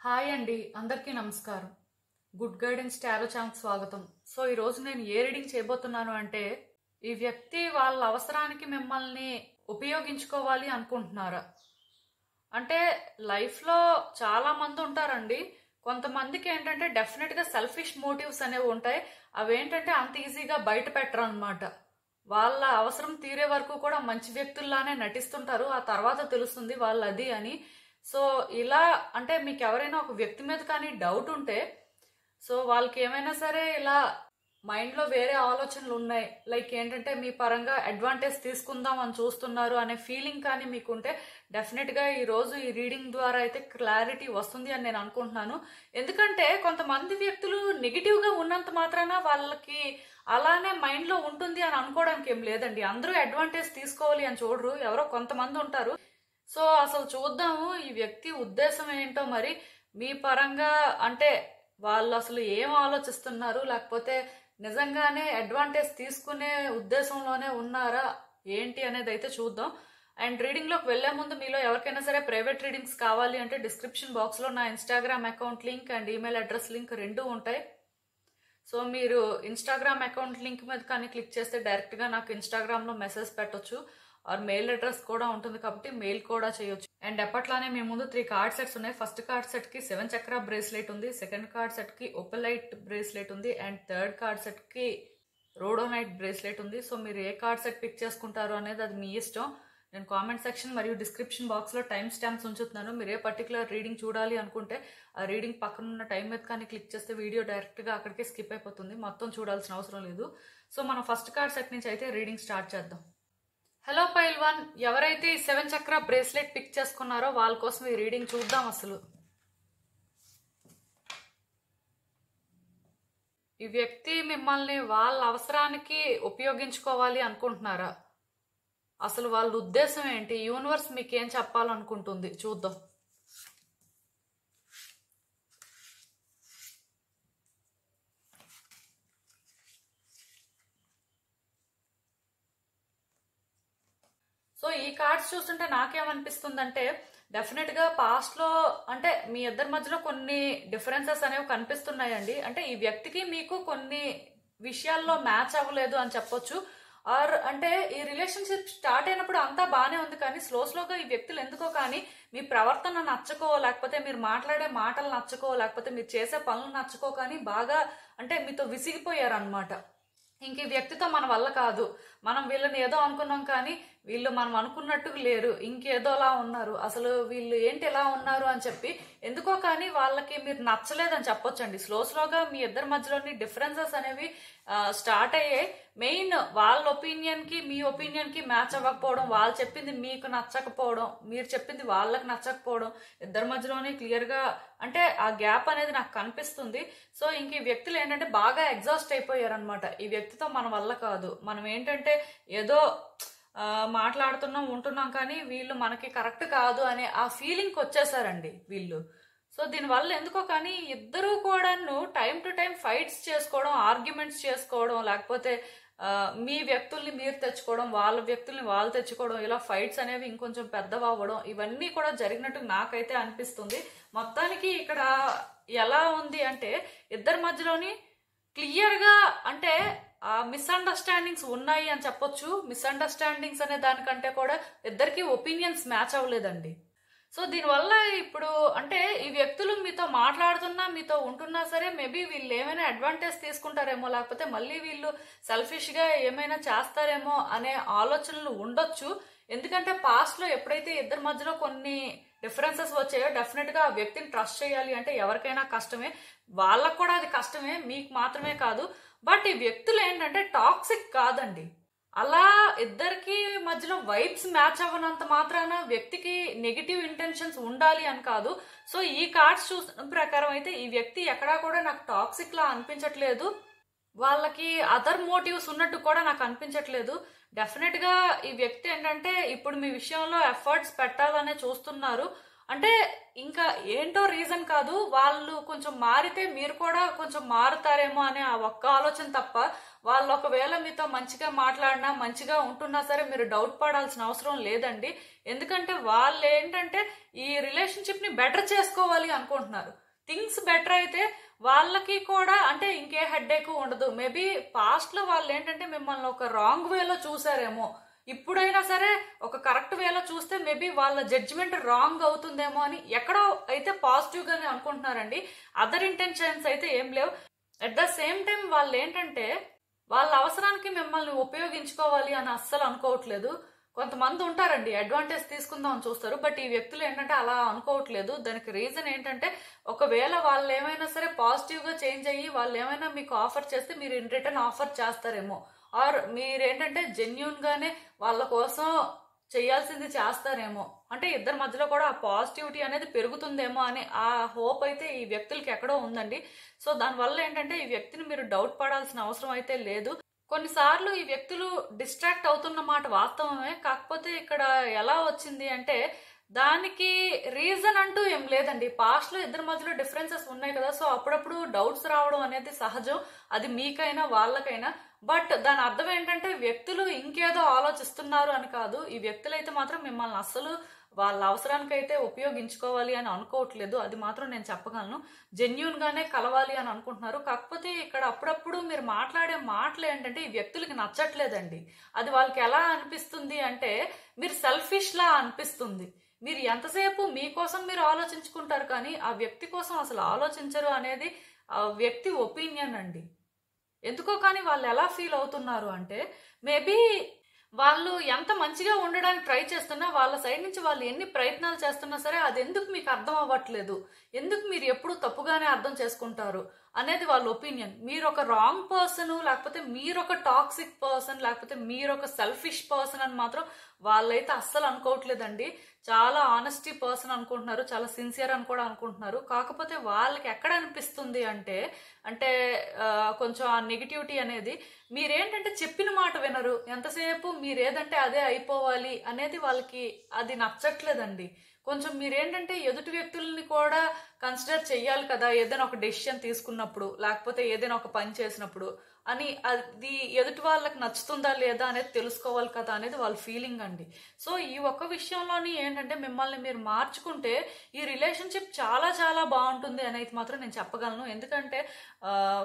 Hi అండి, అందరికీ నమస్కారం. గుడ్ గైడెన్స్ టారో ఛానల్కి స్వాగతం. సో ఈరోజు నేను ఏ రీడింగ్ చేయబోతున్నాను అంటే, ఈ వ్యక్తి వాళ్ళ అవసరానికి మిమ్మల్ని ఉపయోగించుకోవాలి అనుకుంటున్నారా? అంటే లైఫ్లో చాలా మంది ఉంటారండి. కొంతమందికి ఏంటంటే డెఫినెట్గా సెల్ఫిష్ మోటివ్స్ అనేవి ఉంటాయి. అవేంటంటే అంత ఈజీగా బయట పెట్టరు అనమాట. వాళ్ళ అవసరం తీరే వరకు కూడా మంచి వ్యక్తుల్లానే నటిస్తుంటారు. ఆ తర్వాత తెలుస్తుంది వాళ్ళు అది అని. సో ఇలా అంటే మీకు ఎవరైనా ఒక వ్యక్తి మీద కానీ డౌట్ ఉంటే, సో వాళ్ళకి ఏమైనా సరే ఇలా మైండ్లో వేరే ఆలోచనలు ఉన్నాయి, లైక్ ఏంటంటే మీ పరంగా అడ్వాంటేజ్ తీసుకుందాం అని చూస్తున్నారు అనే ఫీలింగ్ కానీ మీకుంటే, డెఫినెట్గా ఈరోజు ఈ రీడింగ్ ద్వారా అయితే క్లారిటీ వస్తుంది అని నేను అనుకుంటున్నాను. ఎందుకంటే కొంతమంది వ్యక్తులు నెగిటివ్గా ఉన్నంత మాత్రాన వాళ్ళకి అలానే మైండ్లో ఉంటుంది అని అనుకోవడానికి ఏం లేదండి. అందరూ అడ్వాంటేజ్ తీసుకోవాలి అని చూడరు, ఎవరో కొంతమంది ఉంటారు. సో అసలు చూద్దాము ఈ వ్యక్తి ఉద్దేశం ఏంటో. మరి మీ పరంగా అంటే వాళ్ళు అసలు ఏం ఆలోచిస్తున్నారు, లేకపోతే నిజంగానే అడ్వాంటేజ్ తీసుకునే ఉద్దేశంలోనే ఉన్నారా ఏంటి అనేది అయితే చూద్దాం. అండ్ రీడింగ్లోకి వెళ్లే ముందు మీలో ఎవరికైనా సరే ప్రైవేట్ రీడింగ్స్ కావాలి అంటే డిస్క్రిప్షన్ బాక్స్లో నా Instagram account link and email address link రెండూ ఉంటాయి. సో మీరు ఇన్స్టాగ్రామ్ అకౌంట్ లింక్ మీద కానీ క్లిక్ చేస్తే డైరెక్ట్గా నాకు ఇన్స్టాగ్రామ్లో మెసేజ్ పెట్టొచ్చు. ఆర్ మెయిల్ అడ్రస్ కూడా ఉంటుంది కాబట్టి మెయిల్ కూడా చేయొచ్చు. అండ్ ఎప్పట్లానే మీ ముందు 3 కార్డ్ సెట్స్ ఉన్నాయి. ఫస్ట్ కార్డ్ సెట్ కి 7 చక్ర బ్రేస్లెట్ ఉంది, సెకండ్ కార్డ్ సెట్ కి ఓపెలైట్ బ్రేస్లెట్ ఉంది, అండ్ థర్డ్ కార్డ్ సెట్ కి రోడోనైట్ బ్రేస్లెట్ ఉంది. సో మీరు ఏ కార్డ్ సెట్ పిక్ చేసుకుంటారు అనేది అది మీ ఇష్టం. నేను కామెంట్ సెక్షన్ మరియు డిస్క్రిప్షన్ బాక్స్లో టైం స్టాంప్స్ ఉంచుతున్నాను. మీరు ఏ పర్టికులర్ రీడింగ్ చూడాలి అనుకుంటే ఆ రీడింగ్ పక్కన ఉన్న టైం మీద కానీ క్లిక్ చేస్తే వీడియో డైరెక్ట్గా అక్కడికే స్కిప్ అయిపోతుంది, మొత్తం చూడాల్సిన అవసరం లేదు. సో మనం ఫస్ట్ కార్డ్ సెట్ నుంచి అయితే రీడింగ్ స్టార్ట్ చేద్దాం. హలో పైల్ 1, ఎవరైతే ఈ 7 చక్ర బ్రేస్లెట్ పిక్ చేసుకున్నారో వాళ్ళ కోసం ఈ రీడింగ్ చూద్దాం. అసలు ఈ వ్యక్తి మిమ్మల్ని వాళ్ళ అవసరానికి ఉపయోగించుకోవాలి అనుకుంటున్నారా? అసలు వాళ్ళ ఉద్దేశం ఏంటి? యూనివర్స్ మీకేం చెప్పాలనుకుంటుంది చూద్దాం. సో ఈ కార్డ్స్ చూస్తుంటే నాకేమనిపిస్తుందంటే, డెఫినెట్గా పాస్ట్లో అంటే మీ ఇద్దరి మధ్యలో కొన్ని డిఫరెన్సెస్ అనేవి కనిపిస్తున్నాయండి. అంటే ఈ వ్యక్తికి మీకు కొన్ని విషయాల్లో మ్యాచ్ అవ్వలేదు అని చెప్పొచ్చు. ఆర్ అంటే ఈ రిలేషన్షిప్ స్టార్ట్ అయినప్పుడు అంతా బాగానే ఉంది, కానీ స్లోగా ఈ వ్యక్తులు ఎందుకో కానీ మీ ప్రవర్తన నచ్చకో, లేకపోతే మీరు మాట్లాడే మాటలు నచ్చకో, లేకపోతే మీరు చేసే పనులు నచ్చకో కానీ బాగా అంటే మీతో విసిగిపోయారు అనమాట. ఇంక ఈ వ్యక్తితో మన వల్ల కాదు, మనం వీళ్ళని ఏదో అనుకున్నాం కానీ వీళ్ళు మనం అనుకున్నట్టు లేరు, ఇంకేదోలా ఉన్నారు, అసలు వీళ్ళు ఏంటి ఎలా ఉన్నారు అని చెప్పి ఎందుకో కానీ వాళ్ళకి మీరు నచ్చలేదని చెప్పొచ్చండి. స్లోగా మీ ఇద్దరి మధ్యలోని డిఫరెన్సెస్ అనేవి స్టార్ట్ అయ్యాయి. మెయిన్ వాళ్ళ ఒపీనియన్కి మీ ఒపీనియన్కి మ్యాచ్ అవ్వకపోవడం, వాళ్ళు చెప్పింది మీకు నచ్చకపోవడం, మీరు చెప్పింది వాళ్ళకి నచ్చకపోవడం, ఇద్దరి మధ్యలోనే క్లియర్గా అంటే ఆ గ్యాప్ అనేది నాకు కనిపిస్తుంది. సో ఇంక ఈ వ్యక్తులు ఏంటంటే బాగా ఎగ్జాస్ట్ అయిపోయారు అనమాట. ఈ వ్యక్తితో మన వల్ల కాదు, మనం ఏంటంటే ఏదో మాట్లాడుతున్నాం ఉంటున్నాం కానీ వీళ్ళు మనకి కరెక్ట్ కాదు అనే ఆ ఫీలింగ్కి వచ్చేసారండి వీళ్ళు. సో దీనివల్ల ఎందుకో కానీ ఇద్దరూ కూడాను టైం టు టైం ఫైట్స్ చేసుకోవడం, ఆర్గ్యుమెంట్స్ చేసుకోవడం, లేకపోతే మీ వ్యక్తుల్ని మీరు తెచ్చుకోవడం, వాళ్ళ వ్యక్తుల్ని వాళ్ళు తెచ్చుకోవడం, ఇలా ఫైట్స్ అనేవి ఇంకొంచెం పెద్దవి అవ్వడం, ఇవన్నీ కూడా జరిగినట్టు నాకైతే అనిపిస్తుంది. మొత్తానికి ఇక్కడ ఎలా ఉంది అంటే ఇద్దరి మధ్యలోని క్లియర్గా అంటే మిస్అండర్స్టాండింగ్స్ ఉన్నాయి అని చెప్పొచ్చు. మిస్అండర్స్టాండింగ్స్ అనే దానికంటే కూడా ఇద్దరికి ఒపీనియన్స్ మ్యాచ్ అవ్వలేదండి. సో దీనివల్ల ఇప్పుడు అంటే ఈ వ్యక్తులు మీతో మాట్లాడుతున్నా మీతో ఉంటున్నా సరే మేబీ వీళ్ళు ఏమైనా అడ్వాంటేజ్ తీసుకుంటారేమో, లేకపోతే మళ్ళీ వీళ్ళు సెల్ఫిష్గా ఏమైనా చేస్తారేమో అనే ఆలోచనలు ఉండొచ్చు. ఎందుకంటే పాస్ట్లో ఎప్పుడైతే ఇద్దరి మధ్యలో కొన్ని డిఫరెన్సెస్ వచ్చాయో డెఫినెట్గా ఆ వ్యక్తిని ట్రస్ట్ చేయాలి అంటే ఎవరికైనా కష్టమే, వాళ్ళకు కూడా అది కష్టమే, మీకు మాత్రమే కాదు. బట్ ఈ వ్యక్తులు ఏంటంటే టాక్సిక్ కాదండి. అలా ఇద్దరికి మధ్యలో వైబ్స్ మ్యాచ్ అవ్వనంత మాత్రాన వ్యక్తికి నెగిటివ్ ఇంటెన్షన్స్ ఉండాలి అని కాదు. సో ఈ కార్డ్స్ చూసిన ప్రకారం అయితే ఈ వ్యక్తి ఎక్కడా కూడా నాకు టాక్సిక్ లా అనిపించట్లేదు, వాళ్ళకి అదర్ మోటివ్స్ ఉన్నట్టు కూడా నాకు అనిపించట్లేదు. డెఫినెట్గా ఈ వ్యక్తి ఏంటంటే ఇప్పుడు మీ విషయంలో ఎఫర్ట్స్ పెట్టాలనే చూస్తున్నారు. అంటే ఇంకా ఏంటో రీజన్ కాదు, వాళ్ళు కొంచెం మారితే మీరు కూడా కొంచెం మారుతారేమో అనే ఆ ఒక్క ఆలోచన తప్ప, వాళ్ళు ఒకవేళ మీతో మంచిగా మాట్లాడినా మంచిగా ఉంటున్నా సరే మీరు డౌట్ పడాల్సిన అవసరం లేదండి. ఎందుకంటే వాళ్ళు ఏంటంటే ఈ రిలేషన్షిప్ ని బెటర్ చేసుకోవాలి అనుకుంటున్నారు. థింగ్స్ బెటర్ అయితే వాళ్ళకి కూడా అంటే ఇంకే హెడ్ఏక్ ఉండదు. మేబీ పాస్ట్ లో వాళ్ళు ఏంటంటే మిమ్మల్ని ఒక రాంగ్ వేలో చూసారేమో, ఇప్పుడైనా సరే ఒక కరెక్ట్ వేలో చూస్తే మేబీ వాళ్ళ జడ్జిమెంట్ రాంగ్ అవుతుందేమో అని ఎక్కడో అయితే పాజిటివ్ గానే అనుకుంటున్నారండి. అదర్ ఇంటెన్షన్స్ అయితే ఏం లేవు. అట్ ద సేమ్ టైం వాళ్ళు ఏంటంటే వాళ్ళ అవసరానికి మిమ్మల్ని ఉపయోగించుకోవాలి అని అస్సలు అనుకోవట్లేదు. కొంతమంది ఉంటారండి అడ్వాంటేజ్ తీసుకుందాం అని చూస్తారు, బట్ ఈ వ్యక్తులు ఏంటంటే అలా అనుకోవట్లేదు. దానికి రీజన్ ఏంటంటే ఒకవేళ వాళ్ళు ఏమైనా సరే పాజిటివ్ గా చేంజ్ అయ్యి వాళ్ళు ఏమైనా మీకు ఆఫర్ చేస్తే మీరు ఇన్ రిటర్న్ ఆఫర్ చేస్తారేమో, ఆర్ మీరేంటంటే జెన్యున్ గానే వాళ్ళ కోసం చేయాల్సింది చేస్తారేమో. అంటే ఇద్దరి మధ్యలో కూడా ఆ పాజిటివిటీ అనేది పెరుగుతుందేమో అని ఆ హోప్ అయితే ఈ వ్యక్తులకి ఎక్కడో ఉందండి. సో దానివల్ల ఏంటంటే ఈ వ్యక్తిని మీరు డౌట్ పడాల్సిన అవసరం అయితే లేదు. కొన్నిసార్లు ఈ వ్యక్తులు డిస్ట్రాక్ట్ అవుతున్న మాట వాస్తవమే, కాకపోతే ఇక్కడ ఎలా వచ్చింది అంటే దానికి రీజన్ అంటూ ఏం లేదండి. పాస్ట్ లో ఇద్దరి మధ్యలో డిఫరెన్సెస్ ఉన్నాయి కదా, సో అప్పుడప్పుడు డౌట్స్ రావడం అనేది సహజం, అది మీకైనా వాళ్ళకైనా. బట్ దాని అర్థం ఏంటంటే వ్యక్తులు ఇంకేదో ఆలోచిస్తున్నారు అని కాదు. ఈ వ్యక్తులైతే మాత్రం మిమ్మల్ని అస్సలు వాళ్ళ అవసరానికైతే ఉపయోగించుకోవాలి అని అనుకోవట్లేదు, అది మాత్రం నేను చెప్పగలను. జెన్యున్ గానే కలవాలి అని అనుకుంటున్నారు. కాకపోతే ఇక్కడ అప్పుడప్పుడు మీరు మాట్లాడే మాటలు ఏంటంటే ఈ వ్యక్తులకి నచ్చట్లేదండి. అది వాళ్ళకి ఎలా అనిపిస్తుంది అంటే మీరు సెల్ఫిష్ లా అనిపిస్తుంది. మీరు ఎంతసేపు మీకోసం మీరు ఆలోచించుకుంటారు కానీ ఆ వ్యక్తి కోసం అసలు ఆలోచించరు అనేది ఆ వ్యక్తి ఒపీనియన్ అండి. ఎందుకో కానీ వాళ్ళు ఎలా ఫీల్ అవుతున్నారు అంటే మేబీ వాళ్ళు ఎంత మంచిగా ఉండడానికి ట్రై చేస్తున్నా వాళ్ళ సైడ్ నుంచి వాళ్ళు ఎన్ని ప్రయత్నాలు చేస్తున్నా సరే అది ఎందుకు మీకు అర్థం అవ్వట్లేదు, ఎందుకు మీరు ఎప్పుడు తప్పుగానే అర్థం చేసుకుంటారు అనేది వాళ్ళ ఒపీనియన్. మీరు ఒక రాంగ్ పర్సన్, లేకపోతే మీరు ఒక టాక్సిక్ పర్సన్, లేకపోతే మీరు ఒక సెల్ఫిష్ పర్సన్ అని మాత్రం వాళ్ళైతే అస్సలు అనుకోవట్లేదండి. చాలా ఆనెస్టీ పర్సన్ అనుకుంటున్నారు, చాలా సిన్సియర్ అని కూడా అనుకుంటున్నారు. కాకపోతే వాళ్ళకి ఎక్కడ అనిపిస్తుంది అంటే అంటే కొంచెం ఆ నెగిటివిటీ అనేది మీరేంటంటే చెప్పిన మాట వినరు, ఎంతసేపు మీరేదంటే అదే అయిపోవాలి అనేది వాళ్ళకి అది నచ్చట్లేదండి. కొంచెం మీరేంటంటే ఎదుటి వ్యక్తుల్ని కూడా కన్సిడర్ చెయ్యాలి కదా ఏదైనా ఒక డెసిషన్ తీసుకున్నప్పుడు, లేకపోతే ఏదైనా ఒక పని చేసినప్పుడు అని, అది ఎదుటి వాళ్ళకి నచ్చుతుందా లేదా అనేది తెలుసుకోవాలి కదా అనేది వాళ్ళ ఫీలింగ్ అండి. సో ఈ ఒక్క విషయంలోని ఏంటంటే మిమ్మల్ని మీరు మార్చుకుంటే ఈ రిలేషన్షిప్ చాలా చాలా బాగుంటుంది అనేది మాత్రం నేను చెప్పగలను. ఎందుకంటే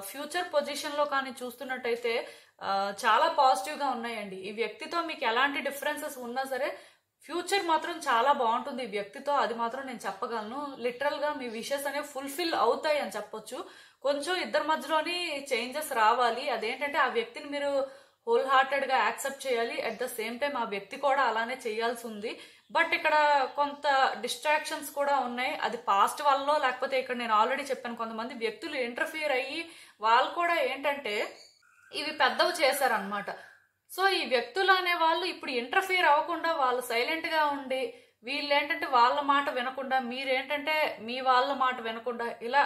ఫ్యూచర్ పొజిషన్లో కానీ చూస్తున్నట్టయితే చాలా పాజిటివ్గా ఉన్నాయండి. ఈ వ్యక్తితో మీకు ఎలాంటి డిఫరెన్సెస్ ఉన్నా సరే ఫ్యూచర్ మాత్రం చాలా బాగుంటుంది ఈ వ్యక్తితో, అది మాత్రం నేను చెప్పగలను. లిటరల్ గా మీ విషెస్ అనేవి ఫుల్ఫిల్ అవుతాయి అని చెప్పొచ్చు. కొంచెం ఇద్దరి మధ్యలోని చేంజెస్ రావాలి, అదేంటంటే ఆ వ్యక్తిని మీరు హోల్ హార్టెడ్ గా యాక్సెప్ట్ చేయాలి, అట్ ద సేమ్ టైం ఆ వ్యక్తి కూడా అలానే చేయాల్సి ఉంది. బట్ ఇక్కడ కొంత డిస్ట్రాక్షన్స్ కూడా ఉన్నాయి, అది పాస్ట్ వల్ల లేకపోతే ఇక్కడ నేను ఆల్రెడీ చెప్పాను కొంతమంది వ్యక్తులు ఇంటర్ఫియర్ అయ్యి వాళ్ళు కూడా ఏంటంటే ఇవి పెద్దవి చేశారనమాట. సో ఈ వ్యక్తులు అనే వాళ్ళు ఇప్పుడు ఇంటర్ఫియర్ అవ్వకుండా వాళ్ళు సైలెంట్ గా ఉండి వీళ్ళు ఏంటంటే వాళ్ళ మాట వినకుండా మీరేంటంటే మీ వాళ్ళ మాట వినకుండా ఇలా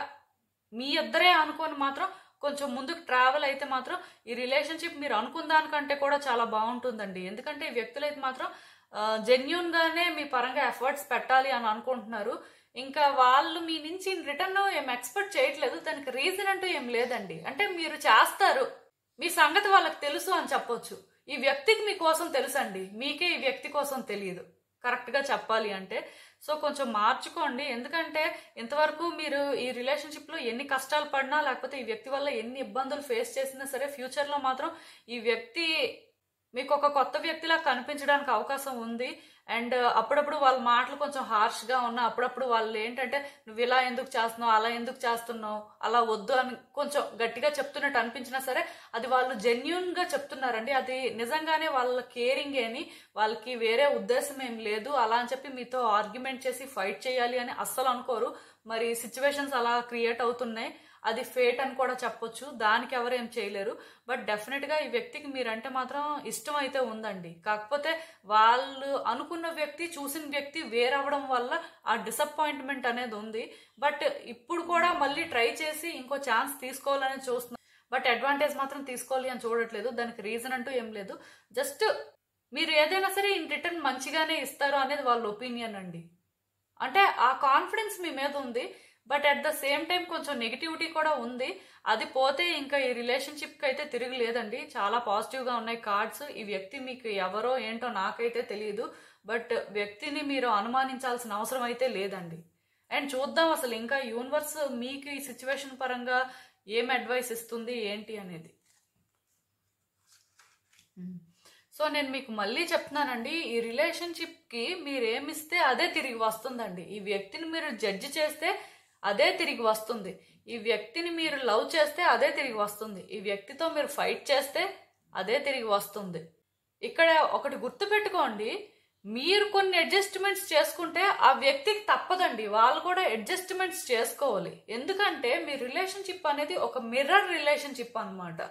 మీ ఇద్దరే అనుకొని మాత్రం కొంచెం ముందుకు ట్రావెల్ అయితే మాత్రం ఈ రిలేషన్షిప్ మీరు అనుకున్న దానికంటే కూడా చాలా బాగుంటుందండి. ఎందుకంటే ఈ వ్యక్తులైతే మాత్రం జెన్యున్ గానే మీ పరంగా ఎఫర్ట్స్ పెట్టాలి అని అనుకుంటున్నారు. ఇంకా వాళ్ళు మీ నుంచి రిటర్న్ ఏం ఎక్స్పెక్ట్ చేయట్లేదు, దానికి రీజన్ అంటూ ఏం లేదండి. అంటే మీరు చేస్తారు, మీ సంగతి వాళ్ళకి తెలుసు అని చెప్పొచ్చు. ఈ వ్యక్తికి మీకోసం తెలుసండి, మీకే ఈ వ్యక్తి కోసం తెలియదు కరెక్ట్ గా చెప్పాలి అంటే. సో కొంచెం మార్చుకోండి, ఎందుకంటే ఇంతవరకు మీరు ఈ రిలేషన్షిప్ లో ఎన్ని కష్టాలు పడినా లేకపోతే ఈ వ్యక్తి వల్ల ఎన్ని ఇబ్బందులు ఫేస్ చేసినా సరే ఫ్యూచర్ లో మాత్రం ఈ వ్యక్తి మీకు ఒక కొత్త వ్యక్తిలా కనిపించడానికి అవకాశం ఉంది. అండ్ అప్పుడప్పుడు వాళ్ళ మాటలు కొంచెం హార్ష్ గా ఉన్నా అప్పుడప్పుడు వాళ్ళు ఏంటంటే నువ్వు ఇలా ఎందుకు చేస్తున్నావు, అలా ఎందుకు చేస్తున్నావు, అలా వద్దు అని కొంచెం గట్టిగా చెప్తున్నట్టు అనిపించినా సరే అది వాళ్ళు జెన్యున్ గా చెప్తున్నారండి. అది నిజంగానే వాళ్ళ కేరింగ్ అని, వాళ్ళకి వేరే ఉద్దేశం ఏం లేదు అలా అని చెప్పి మీతో ఆర్గ్యుమెంట్ చేసి ఫైట్ చేయాలి అని అస్సలు అనుకోరు. మరి సిచ్యువేషన్స్ అలా క్రియేట్ అవుతున్నాయి, అది ఫేట్ అని కూడా చెప్పొచ్చు, దానికి ఎవరేం చేయలేరు. బట్ డెఫినెట్ గా ఈ వ్యక్తికి మీరంటే మాత్రం ఇష్టం అయితే ఉందండి. కాకపోతే వాళ్ళు అనుకున్న వ్యక్తి చూసిన వ్యక్తి వేరవడం వల్ల ఆ డిసప్పాయింట్మెంట్ అనేది ఉంది. బట్ ఇప్పుడు కూడా మళ్ళీ ట్రై చేసి ఇంకో ఛాన్స్ తీసుకోవాలని చూస్తున్నారు, బట్ అడ్వాంటేజ్ మాత్రం తీసుకోవాలి అని చూడట్లేదు. దానికి రీజన్ అంటూ ఏం లేదు, జస్ట్ మీరు ఏదైనా సరే ఇన్ రిటర్న్ మంచిగానే ఇస్తారు అనేది వాళ్ళ ఒపీనియన్ అండి. అంటే ఆ కాన్ఫిడెన్స్ మీ మీద ఉంది, but at the same time కొంచెం నెగిటివిటీ కూడా ఉంది. అది పోతే ఇంకా ఈ రిలేషన్షిప్కి అయితే తిరగలేదండి. చాలా పాజిటివ్గా ఉన్నాయి కార్డ్స్. ఈ వ్యక్తి మీకు ఎవరో ఏంటో నాకైతే తెలియదు, బట్ వ్యక్తిని మీరు అనుమానించాల్సిన అవసరం అయితే లేదండి. అండ్ చూద్దాం అసలు ఇంకా యూనివర్స్ మీకు ఈ సిచ్యువేషన్ పరంగా ఏం అడ్వైస్ ఇస్తుంది ఏంటి అనేది. సో నేను మీకు మళ్ళీ చెప్తున్నానండి, ఈ రిలేషన్షిప్కి మీరు ఏమిస్తే అదే తిరిగి వస్తుందండి. ఈ వ్యక్తిని మీరు జడ్జి చేస్తే అదే తిరిగి వస్తుంది. ఈ వ్యక్తిని మీరు లవ్ చేస్తే అదే తిరిగి వస్తుంది. ఈ వ్యక్తితో మీరు ఫైట్ చేస్తే అదే తిరిగి వస్తుంది. ఇక్కడ ఒకటి గుర్తుపెట్టుకోండి, మీరు కొన్ని అడ్జస్ట్మెంట్స్ చేసుకుంటే ఆ వ్యక్తికి తప్పదండి, వాళ్ళు కూడా అడ్జస్ట్మెంట్స్ చేసుకోవాలి. ఎందుకంటే మీ రిలేషన్షిప్ అనేది ఒక మిర్రర్ రిలేషన్షిప్ అన్నమాట.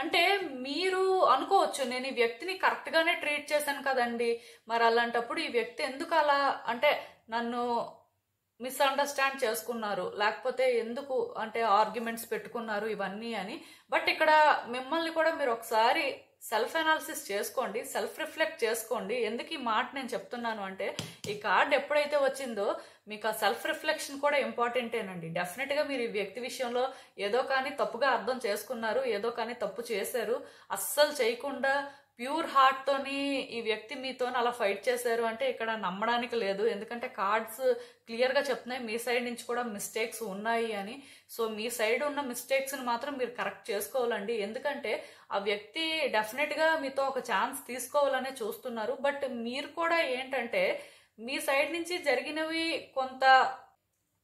అంటే మీరు అనుకోవచ్చు, నేను ఈ వ్యక్తిని కరెక్ట్గానే ట్రీట్ చేశాను కదండి, మరి అలాంటప్పుడు ఈ వ్యక్తి ఎందుకు అలా అంటే నన్ను మిస్అండర్స్టాండ్ చేసుకున్నారు, లేకపోతే ఎందుకు అంటే ఆర్గ్యుమెంట్స్ పెట్టుకున్నారు ఇవన్నీ అని. బట్ ఇక్కడ మిమ్మల్ని కూడా మీరు ఒకసారి సెల్ఫ్ అనాలిసిస్ చేసుకోండి, సెల్ఫ్ రిఫ్లెక్ట్ చేసుకోండి. ఎందుకు ఈ మాట నేను చెప్తున్నాను అంటే, ఈ కార్డ్ ఎప్పుడైతే వచ్చిందో మీకు ఆ సెల్ఫ్ రిఫ్లెక్షన్ కూడా ఇంపార్టెంటేనండి. డెఫినెట్గా మీరు ఈ వ్యక్తి విషయంలో ఏదో కానీ తప్పుగా అర్థం చేసుకున్నారు, ఏదో కానీ తప్పు చేశారు. అస్సలు చేయకుండా ప్యూర్ హార్ట్తోని ఈ వ్యక్తి మీతో అలా ఫైట్ చేశారు అంటే ఇక్కడ నమ్మడానికి లేదు. ఎందుకంటే కార్డ్స్ క్లియర్గా చెప్తున్నాయి మీ సైడ్ నుంచి కూడా మిస్టేక్స్ ఉన్నాయి అని. సో మీ సైడ్ ఉన్న మిస్టేక్స్ని మాత్రం మీరు కరెక్ట్ చేసుకోవాలండి. ఎందుకంటే ఆ వ్యక్తి డెఫినెట్గా మీతో ఒక ఛాన్స్ తీసుకోవాలనే చూస్తున్నారు. బట్ మీరు కూడా ఏంటంటే మీ సైడ్ నుంచి జరిగినవి కొంత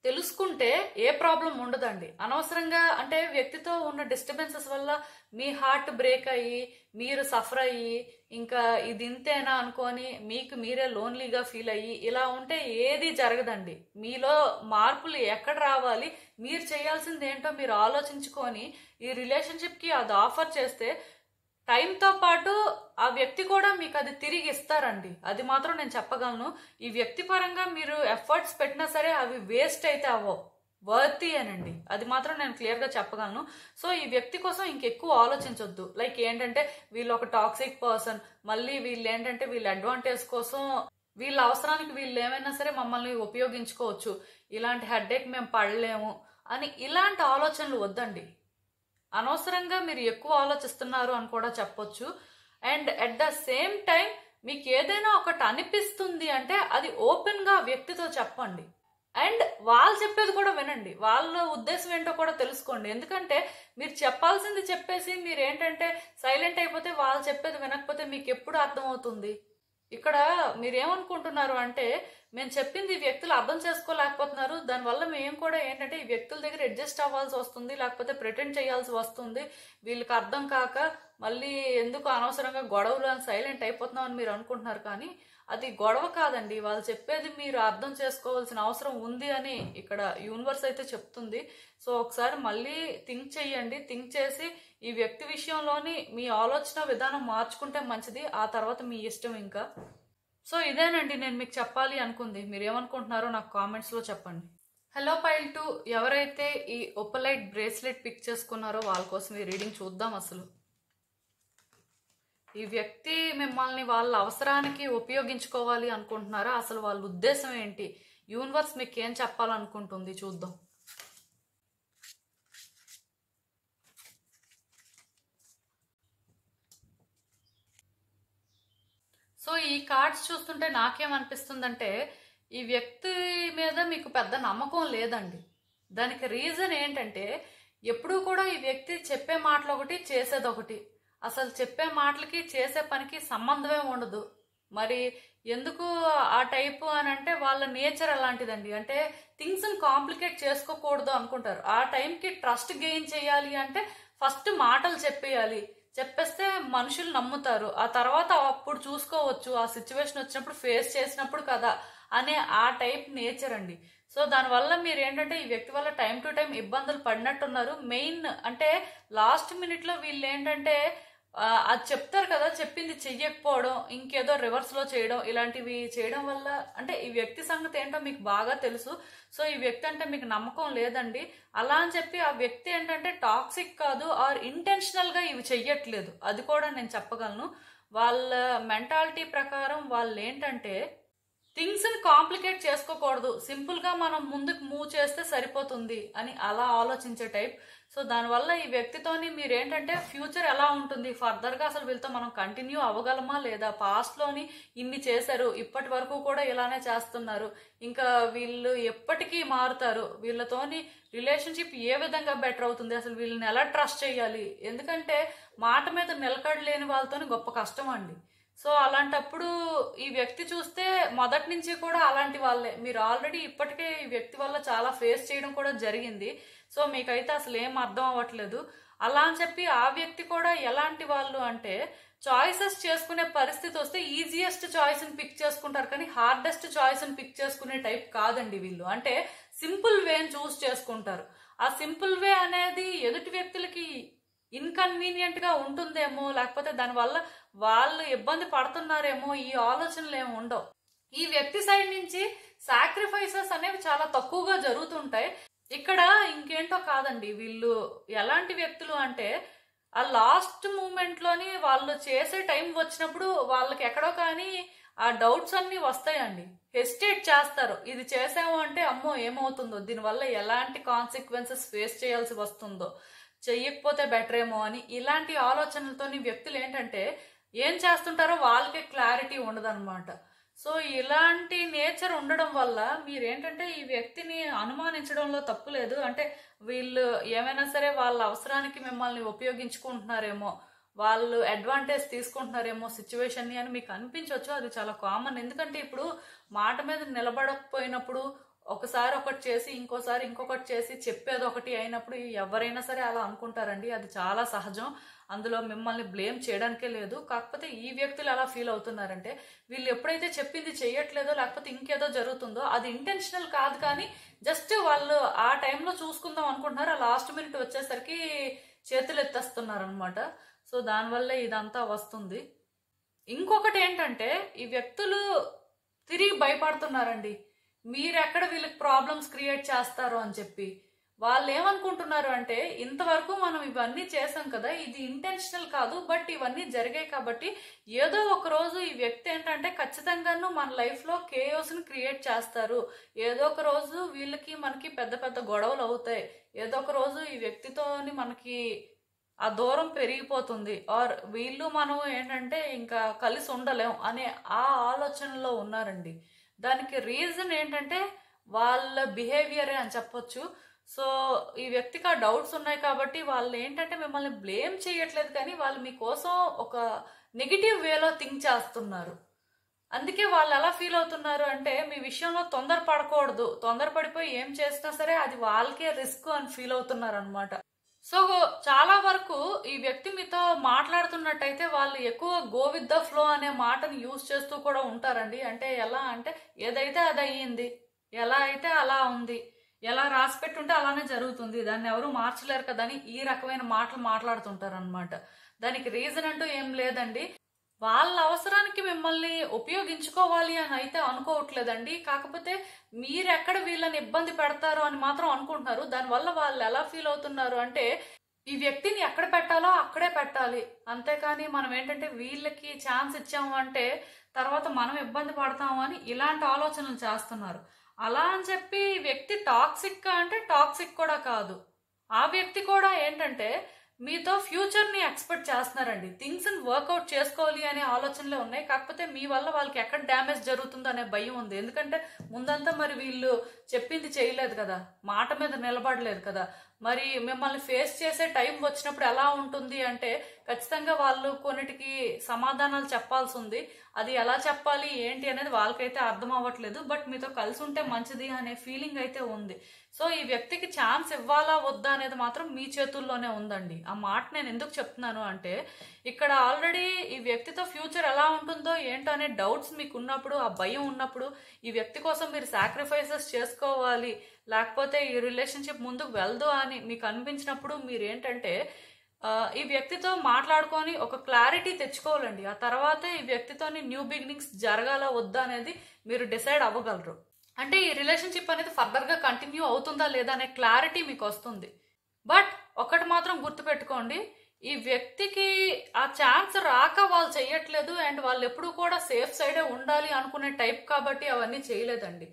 తెలుసుకుంటే ఏ ప్రాబ్లం ఉండదండి. అనవసరంగా అంటే వ్యక్తితో ఉన్న డిస్టర్బెన్సెస్ వల్ల మీ హార్ట్ బ్రేక్ అయ్యి మీరు సఫర్ అయ్యి ఇంకా ఇది ఇంతేనా అనుకొని మీకు మీరే లోన్లీగా ఫీల్ అయ్యి ఇలా ఉంటే ఏది జరగదండి. మీలో మార్పులు ఎక్కడ రావాలి, మీరు చేయాల్సింది ఏంటో మీరు ఆలోచించుకొని ఈ రిలేషన్షిప్కి అది ఆఫర్ చేస్తే టైంతో పాటు ఆ వ్యక్తి కూడా మీకు అది తిరిగి ఇస్తారండి. అది మాత్రం నేను చెప్పగలను. ఈ వ్యక్తి పరంగా మీరు ఎఫర్ట్స్ పెట్టినా సరే అవి వేస్ట్ అయితే అవ్వవు, వర్తీ అనండి. అది మాత్రం నేను క్లియర్గా చెప్పగలను. సో ఈ వ్యక్తి కోసం ఇంకెక్కువ ఆలోచించొద్దు. లైక్ ఏంటంటే వీళ్ళు ఒక టాక్సిక్ పర్సన్, మళ్ళీ వీళ్ళు ఏంటంటే వీళ్ళ అడ్వాంటేజ్ కోసం వీళ్ళ అవసరానికి వీళ్ళు ఏమైనా సరే మమ్మల్ని ఉపయోగించుకోవచ్చు, ఇలాంటి హెడ్ఏక్ మేము పడలేము అని ఇలాంటి ఆలోచనలు వద్దండి. అనవసరంగా మీరు ఎక్కువ ఆలోచిస్తున్నారు అని కూడా చెప్పొచ్చు. And at the same time మీకు ఏదైనా ఒకటి అనిపిస్తుంది అంటే అది ఓపెన్గా వ్యక్తితో చెప్పండి. అండ్ వాళ్ళు చెప్పేది కూడా వినండి, వాళ్ళ ఉద్దేశం ఏంటో కూడా తెలుసుకోండి. ఎందుకంటే మీరు చెప్పాల్సింది చెప్పేసి మీరు ఏంటంటే సైలెంట్ అయిపోతే వాళ్ళు చెప్పేది వినకపోతే మీకు ఎప్పుడు అర్థమవుతుంది. ఇక్కడ మీరేమనుకుంటున్నారు అంటే మేము చెప్పింది ఈ వ్యక్తులు అర్థం చేసుకోలేకపోతున్నారు, దానివల్ల మేము కూడా ఏంటంటే ఈ వ్యక్తుల దగ్గర అడ్జస్ట్ అవ్వాల్సి వస్తుంది, లేకపోతే ప్రిటెండ్ చేయాల్సి వస్తుంది, వీళ్ళకి అర్థం కాక మళ్ళీ ఎందుకు అనవసరంగా గొడవలు అని సైలెంట్ అయిపోతున్నాం అని మీరు అనుకుంటున్నారు. కానీ అది గొడవ కాదండి, వాళ్ళు చెప్పేది మీరు అర్థం చేసుకోవాల్సిన అవసరం ఉంది అని ఇక్కడ యూనివర్స్ అయితే చెప్తుంది. సో ఒకసారి మళ్ళీ థింక్ చెయ్యండి. థింక్ చేసి ఈ వ్యక్తి విషయంలోని మీ ఆలోచన విధానం మార్చుకుంటే మంచిది. ఆ తర్వాత మీ ఇష్టం ఇంకా. సో ఇదేనండి నేను మీకు చెప్పాలి అనుకుంది. మీరు ఏమనుకుంటున్నారో నాకు కామెంట్స్లో చెప్పండి. హలో పైల్ 2, ఎవరైతే ఈ ఒపలైట్ బ్రేస్లెట్ పిక్ చేసుకున్నారో వాళ్ళ కోసం ఈ రీడింగ్ చూద్దాం. అసలు ఈ వ్యక్తి మిమ్మల్ని వాళ్ళ అవసరానికి ఉపయోగించుకోవాలి అనుకుంటున్నారా? అసలు వాళ్ళ ఉద్దేశం ఏంటి? యూనివర్స్ మీకు ఏం చెప్పాలనుకుంటుంది చూద్దాం. సో ఈ కార్డ్స్ చూస్తుంటే నాకేమనిపిస్తుందంటే ఈ వ్యక్తి మీద మీకు పెద్ద నమ్మకం లేదండి. దానికి రీజన్ ఏంటంటే ఎప్పుడూ కూడా ఈ వ్యక్తి చెప్పే మాటలు ఒకటి, చేసేది ఒకటి. అసలు చెప్పే మాటలకి చేసే పనికి సంబంధమే ఉండదు. మరి ఎందుకు ఆ టైపు అని అంటే వాళ్ళ నేచర్ అలాంటిదండి. అంటే థింగ్స్ని కాంప్లికేట్ చేసుకోకూడదు అనుకుంటారు. ఆ టైంకి ట్రస్ట్ గెయిన్ చేయాలి అంటే ఫస్ట్ మాటలు చెప్పేయాలి. చెప్పేస్తే మనుషులు నమ్ముతారు. ఆ తర్వాత అప్పుడు చూసుకోవచ్చు, ఆ సిచ్యువేషన్ వచ్చినప్పుడు ఫేస్ చేసినప్పుడు కదా అనే ఆ టైప్ నేచర్ అండి. సో దానివల్ల మీరు ఏంటంటే ఈ వ్యక్తి వల్ల టైం టు టైం ఇబ్బందులు పడినట్టున్నారు. మెయిన్ అంటే లాస్ట్ మినిట్లో వీళ్ళు ఏంటంటే అది చెప్తారు కదా, చెప్పింది చెయ్యకపోవడం, ఇంకేదో రివర్స్లో చేయడం, ఇలాంటివి చేయడం వల్ల అంటే ఈ వ్యక్తి సంగతి ఏంటో మీకు బాగా తెలుసు. సో ఈ వ్యక్తి అంటే మీకు నమ్మకం లేదండి. అలా అని చెప్పి ఆ వ్యక్తి ఏంటంటే టాక్సిక్ కాదు, ఆర్ ఇంటెన్షనల్గా ఇవి చెయ్యట్లేదు, అది కూడా నేను చెప్పగలను. వాళ్ళ మెంటాలిటీ ప్రకారం వాళ్ళు ఏంటంటే థింగ్స్ ని కాంప్లికేట్ చేసుకోకూడదు, సింపుల్ గా మనం ముందుకు మూవ్ చేస్తే సరిపోతుంది అని అలా ఆలోచించే టైప్. సో దానివల్ల ఈ వ్యక్తితోని మీరేంటంటే ఫ్యూచర్ ఎలా ఉంటుంది, ఫర్దర్ గా అసలు వీళ్ళతో మనం కంటిన్యూ అవ్వగలమా లేదా, పాస్ట్ లోని ఇన్ని చేశారు, ఇప్పటి వరకు కూడా ఇలానే చేస్తున్నారు, ఇంకా వీళ్ళు ఎప్పటికీ మారుతారు, వీళ్ళతోని రిలేషన్షిప్ ఏ విధంగా బెటర్ అవుతుంది, అసలు వీళ్ళని ఎలా ట్రస్ట్ చేయాలి, ఎందుకంటే మాట మీద నిలకడలేని వాళ్ళతోని గొప్ప కష్టం అండి. సో అలాంటప్పుడు ఈ వ్యక్తి చూస్తే మొదటి నుంచి కూడా అలాంటి వాళ్ళే, మీరు ఆల్రెడీ ఇప్పటికే ఈ వ్యక్తి వల్ల చాలా ఫేస్ చేయడం కూడా జరిగింది. సో మీకైతే అసలు ఏం అర్థం అవ్వట్లేదు. అలా అని చెప్పి ఆ వ్యక్తి కూడా ఎలాంటి వాళ్ళు అంటే, చాయిసెస్ చేసుకునే పరిస్థితి వస్తే ఈజియెస్ట్ చాయిస్ ని పిక్ చేసుకుంటారు కానీ హార్డెస్ట్ చాయిస్ ని పిక్ చేసుకునే టైప్ కాదండి వీళ్ళు. అంటే సింపుల్ వేని చూస్ చేసుకుంటారు. ఆ సింపుల్ వే అనేది ఎదుటి వ్యక్తులకి ఇన్కన్వీనియంట్ గా ఉంటుందేమో, లేకపోతే దానివల్ల వాళ్ళు ఇబ్బంది పడుతున్నారేమో, ఈ ఆలోచనలు ఏమి ఉండవు. ఈ వ్యక్తి సైడ్ నుంచి సాక్రిఫైసెస్ అనేవి చాలా తక్కువగా జరుగుతుంటాయి. ఇక్కడ ఇంకేంటో కాదండి, వీళ్ళు ఎలాంటి వ్యక్తులు అంటే ఆ లాస్ట్ మూమెంట్ లోని వాళ్ళు చేసే టైం వచ్చినప్పుడు వాళ్ళకి ఎక్కడో కానీ ఆ డౌట్స్ అన్ని వస్తాయండి, హెసిటేట్ చేస్తారు. ఇది చేసాము అంటే అమ్మో ఏమవుతుందో, దీనివల్ల ఎలాంటి కాన్సిక్వెన్సెస్ ఫేస్ చేయాల్సి వస్తుందో, చెయ్యకపోతే బెటర్ ఏమో అని ఇలాంటి ఆలోచనలతోని వ్యక్తులు ఏంటంటే ఏం చేస్తుంటారో వాళ్ళకి క్లారిటీ ఉండదన్నమాట. సో ఇలాంటి నేచర్ ఉండడం వల్ల మీరేంటంటే ఈ వ్యక్తిని అనుమానించడంలో తప్పు లేదు. అంటే వీళ్ళు ఏమైనా సరే వాళ్ళ అవసరానికి మిమ్మల్ని ఉపయోగించుకుంటున్నారేమో, వాళ్ళు అడ్వాంటేజ్ తీసుకుంటున్నారేమో సిచ్యువేషన్ని అని మీకు అనిపించవచ్చు. అది చాలా కామన్. ఎందుకంటే ఇప్పుడు మాట మీద నిలబడకపోయినప్పుడు ఒకసారి ఒకటి చేసి ఇంకోసారి ఇంకొకటి చేసి చెప్పేది ఒకటి అయినప్పుడు ఎవరైనా సరే అలా అనుకుంటారండి. అది చాలా సహజం, అందులో మిమ్మల్ని బ్లేమ్ చేయడానికే లేదు. కాకపోతే ఈ వ్యక్తులు ఎలా ఫీల్ అవుతున్నారంటే వీళ్ళు ఎప్పుడైతే చెప్పింది చెయ్యట్లేదో లేకపోతే ఇంకేదో జరుగుతుందో అది ఇంటెన్షనల్ కాదు, కానీ జస్ట్ వాళ్ళు ఆ టైంలో చూసుకుందాం అనుకుంటున్నారు, ఆ లాస్ట్ మినిట్ వచ్చేసరికి చేతులు ఎత్తేస్తున్నారు అనమాట. సో దానివల్లే ఇదంతా వస్తుంది. ఇంకొకటి ఏంటంటే ఈ వ్యక్తులు తిరిగి భయపడుతున్నారండి, మీరెక్కడ వీళ్ళకి ప్రాబ్లమ్స్ క్రియేట్ చేస్తారు అని చెప్పి. వాళ్ళు ఏమనుకుంటున్నారు అంటే ఇంతవరకు మనం ఇవన్నీ చేసాం కదా, ఇది ఇంటెన్షనల్ కాదు, బట్ ఇవన్నీ జరిగాయి కాబట్టి ఏదో ఒక రోజు ఈ వ్యక్తి ఏంటంటే ఖచ్చితంగాను మన లైఫ్ లో కేయోస్ ని క్రియేట్ చేస్తారు, ఏదో ఒక రోజు వీళ్ళకి మనకి పెద్ద పెద్ద గొడవలు అవుతాయి, ఏదో ఒక రోజు ఈ వ్యక్తితోని మనకి ఆ దూరం పెరిగిపోతుంది, ఆర్ వీళ్ళు మనం ఏంటంటే ఇంకా కలిసి ఉండలేం అనే ఆ ఆలోచనలో ఉన్నారండి. దానికి రీజన్ ఏంటంటే వాళ్ళ బిహేవియరే అని చెప్పొచ్చు. సో ఈ వ్యక్తికి ఆ డౌట్స్ ఉన్నాయి కాబట్టి వాళ్ళు ఏంటంటే మిమ్మల్ని బ్లేమ్ చేయట్లేదు, కానీ వాళ్ళు మీకోసం ఒక నెగిటివ్ వేలో థింక్ చేస్తున్నారు. అందుకే వాళ్ళు ఎలా ఫీల్ అవుతున్నారు అంటే మీ విషయంలో తొందరపడకూడదు, తొందరపడిపోయి ఏం చేసినా సరే అది వాళ్ళకే రిస్క్ అని ఫీల్ అవుతున్నారు అనమాట. సో చాలా వరకు ఈ వ్యక్తి మీతో మాట్లాడుతున్నట్టయితే వాళ్ళు ఎక్కువ గో విత్ ద ఫ్లో అనే మాటని యూజ్ చేస్తూ కూడా ఉంటారండి. అంటే ఎలా అంటే ఏదైతే అది అయ్యింది, ఎలా అయితే అలా ఉంది, ఎలా రాసి పెట్టుంటే అలానే జరుగుతుంది, దాన్ని ఎవరు మార్చలేరు కదా అని ఈ రకమైన మాటలు మాట్లాడుతుంటారు అనమాట. దానికి రీజన్ అంటూ ఏం లేదండి, వాళ్ళ అవసరానికి మిమ్మల్ని ఉపయోగించుకోవాలి అని అయితే అనుకోవట్లేదండి. కాకపోతే మీరెక్కడ వీళ్ళని ఇబ్బంది పెడతారు అని మాత్రం అనుకుంటున్నారు. దానివల్ల వాళ్ళు ఎలా ఫీల్ అవుతున్నారు అంటే ఈ వ్యక్తిని ఎక్కడ పెట్టాలో అక్కడే పెట్టాలి, అంతేకాని మనం ఏంటంటే వీళ్ళకి ఛాన్స్ ఇచ్చాము అంటే తర్వాత మనం ఇబ్బంది పడతాము అని ఇలాంటి ఆలోచనలు చేస్తున్నారు. అలా అని చెప్పి ఈ వ్యక్తి టాక్సిక్ అంటే టాక్సిక్ కూడా కాదు. ఆ వ్యక్తి కూడా ఏంటంటే మీతో ఫ్యూచర్ ని ఎక్స్పెక్ట్ చేస్తున్నారండి, థింగ్స్ ని వర్కౌట్ చేసుకోవాలి అనే ఆలోచనలే ఉన్నాయి. కాకపోతే మీ వల్ల వాళ్ళకి ఎక్కడ డ్యామేజ్ జరుగుతుందో అనే భయం ఉంది. ఎందుకంటే ముందంతా మరి వీళ్ళు చెప్పింది చేయలేదు కదా, మాట మీద నిలబడలేదు కదా, మరి మిమ్మల్ని ఫేస్ చేసే టైం వచ్చినప్పుడు ఎలా ఉంటుంది అంటే ఖచ్చితంగా వాళ్ళు కొన్నిటికి సమాధానాలు చెప్పాల్సి ఉంది. అది ఎలా చెప్పాలి ఏంటి అనేది వాళ్ళకైతే అర్థం అవ్వట్లేదు, బట్ మీతో కలిసి ఉంటే మంచిది అనే ఫీలింగ్ అయితే ఉంది. సో ఈ వ్యక్తికి ఛాన్స్ ఇవ్వాలా వద్దా అనేది మాత్రం మీ చేతుల్లోనే ఉందండి. ఆ మాట నేను ఎందుకు చెప్తున్నాను అంటే ఇక్కడ ఆల్రెడీ ఈ వ్యక్తితో ఫ్యూచర్ ఎలా ఉంటుందో ఏంటో అనే డౌట్స్ మీకు ఉన్నప్పుడు, ఆ భయం ఉన్నప్పుడు, ఈ వ్యక్తి కోసం మీరు సాక్రిఫైసెస్ చేసుకోవాలి లేకపోతే ఈ రిలేషన్షిప్ ముందుకు వెళ్దు అని మీకు అనిపించినప్పుడు మీరు ఏంటంటే ఈ వ్యక్తితో మాట్లాడుకొని ఒక క్లారిటీ తెచ్చుకోవాలండి. ఆ తర్వాతే ఈ వ్యక్తితోని న్యూ బిగినింగ్స్ జరగాల వద్దా అనేది మీరు డిసైడ్ అవ్వగలరు. అంటే ఈ రిలేషన్షిప్ అనేది ఫర్దర్ గా కంటిన్యూ అవుతుందా లేదా అనే క్లారిటీ మీకు వస్తుంది. బట్ ఒకటి మాత్రం గుర్తుపెట్టుకోండి, ఈ వ్యక్తికి ఆ ఛాన్స్ రాక వాళ్ళు చెయ్యట్లేదు, అండ్ వాళ్ళు ఎప్పుడు కూడా సేఫ్ సైడే ఉండాలి అనుకునే టైప్ కాబట్టి అవన్నీ చేయలేదండి.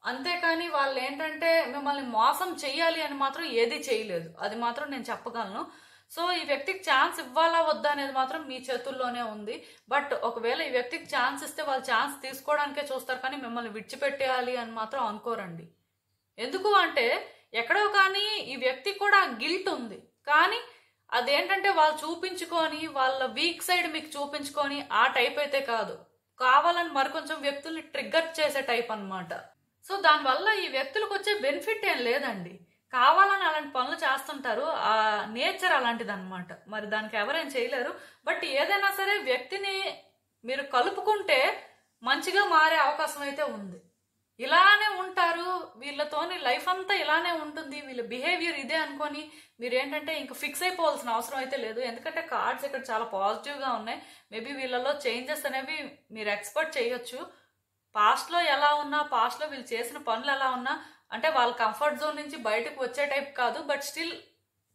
అంతేకాని వాళ్ళు ఏంటంటే మిమ్మల్ని మోసం చెయ్యాలి అని మాత్రం ఏది చేయలేదు, అది మాత్రం నేను చెప్పగలను. సో ఈ వ్యక్తికి ఛాన్స్ ఇవ్వాలా వద్దా అనేది మాత్రం మీ చేతుల్లోనే ఉంది. బట్ ఒకవేళ ఈ వ్యక్తికి ఛాన్స్ ఇస్తే వాళ్ళు ఛాన్స్ తీసుకోవడానికే చూస్తారు, కానీ మిమ్మల్ని విడిచిపెట్టేయాలి అని మాత్రం అనుకోరండి. ఎందుకు అంటే ఎక్కడో కానీ ఈ వ్యక్తికి కూడా గిల్ట్ ఉంది, కానీ అదేంటంటే వాళ్ళు చూపించుకొని వాళ్ళ వీక్ సైడ్ మీకు చూపించుకొని ఆ టైప్ అయితే కాదు, కావాలని మరికొంచెం వ్యక్తుల్ని ట్రిగ్గర్ చేసే టైప్ అన్నమాట. సో దానివల్ల ఈ వ్యక్తులకు వచ్చే బెనిఫిట్ ఏం లేదండి, కావాలని అలాంటి పనులు చేస్తుంటారు, ఆ నేచర్ అలాంటిది అనమాట. మరి దానికి ఎవరేం చేయలేరు. బట్ ఏదైనా సరే వ్యక్తిని మీరు కలుపుకుంటే మంచిగా మారే అవకాశం అయితే ఉంది. ఇలానే ఉంటారు, వీళ్ళతోని లైఫ్ అంతా ఇలానే ఉంటుంది, వీళ్ళ బిహేవియర్ ఇదే అనుకొని మీరేంటంటే ఇంకా ఫిక్స్ అయిపోవాల్సిన అవసరం అయితే లేదు. ఎందుకంటే కార్డ్స్ ఇక్కడ చాలా పాజిటివ్గా ఉన్నాయి. మేబీ వీళ్ళలో చేంజెస్ అనేవి మీరు ఎక్స్పెక్ట్ చేయొచ్చు. పాస్ట్లో ఎలా ఉన్నా, పాస్ట్లో వీళ్ళు చేసిన పనులు ఎలా ఉన్నా, అంటే వాళ్ళ కంఫర్ట్ జోన్ నుంచి బయటకు వచ్చే టైప్ కాదు, బట్ స్టిల్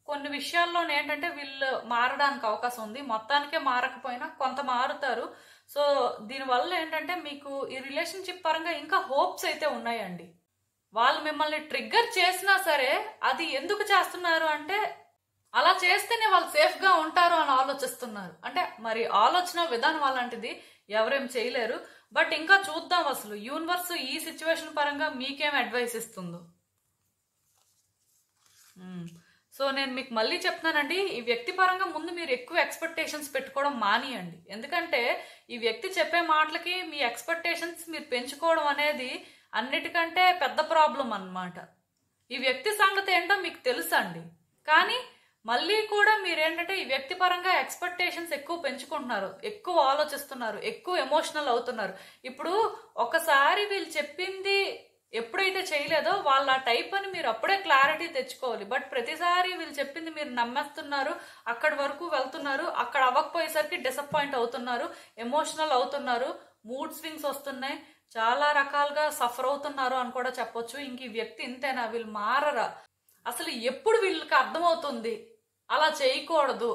కొన్ని విషయాల్లోనే ఏంటంటే వీళ్ళు మారడానికి అవకాశం ఉంది. మొత్తానికే మారకపోయినా కొంత మారుతారు. సో దీనివల్ల ఏంటంటే మీకు ఈ రిలేషన్షిప్ పరంగా ఇంకా హోప్స్ అయితే ఉన్నాయండి. వాళ్ళు మిమ్మల్ని ట్రిగ్గర్ చేసినా సరే అది ఎందుకు చేస్తున్నారు అంటే అలా చేస్తేనే వాళ్ళు సేఫ్గా ఉంటారు అని ఆలోచిస్తున్నారు. అంటే మరి ఆలోచన విధానం అలాంటిది, ఎవరేం చేయలేరు. బట్ ఇంకా చూద్దాం అసలు యూనివర్స్ ఈ సిచ్యువేషన్ పరంగా మీకేం అడ్వైస్ ఇస్తుందో. సో నేను మీకు మళ్ళీ చెప్తున్నానండి, ఈ వ్యక్తి పరంగా ముందు మీరు ఎక్కువ ఎక్స్పెక్టేషన్స్ పెట్టుకోవడం మానేయండి. ఎందుకంటే ఈ వ్యక్తి చెప్పే మాటలకి మీ ఎక్స్పెక్టేషన్స్ మీరు పెంచుకోవడం అనేది అన్నిటికంటే పెద్ద ప్రాబ్లం అన్నమాట. ఈ వ్యక్తి సంగతి ఏంటో మీకు తెలుసండి, కానీ మళ్ళీ కూడా మీరేంటంటే ఈ వ్యక్తి పరంగా ఎక్స్పెక్టేషన్స్ ఎక్కువ పెంచుకుంటున్నారు, ఎక్కువ ఆలోచిస్తున్నారు, ఎక్కువ ఎమోషనల్ అవుతున్నారు. ఇప్పుడు ఒకసారి వీళ్ళు చెప్పింది ఎప్పుడైతే చేయలేదో వాళ్ళ ఆ టైప్ అని మీరు అప్పుడే క్లారిటీ తెచ్చుకోవాలి. బట్ ప్రతిసారి వీళ్ళు చెప్పింది మీరు నమ్మేస్తున్నారు, అక్కడి వరకు వెళ్తున్నారు, అక్కడ అవ్వకపోయేసరికి డిసప్పాయింట్ అవుతున్నారు, ఎమోషనల్ అవుతున్నారు, మూడ్ స్వింగ్స్ వస్తున్నాయి, చాలా రకాలుగా సఫర్ అవుతున్నారు అని కూడా చెప్పొచ్చు. ఇంక ఈ వ్యక్తి ఇంతేనా, వీళ్ళు మారరా, అసలు ఎప్పుడు వీళ్ళకి అర్థమవుతుంది అలా చేయకూడదు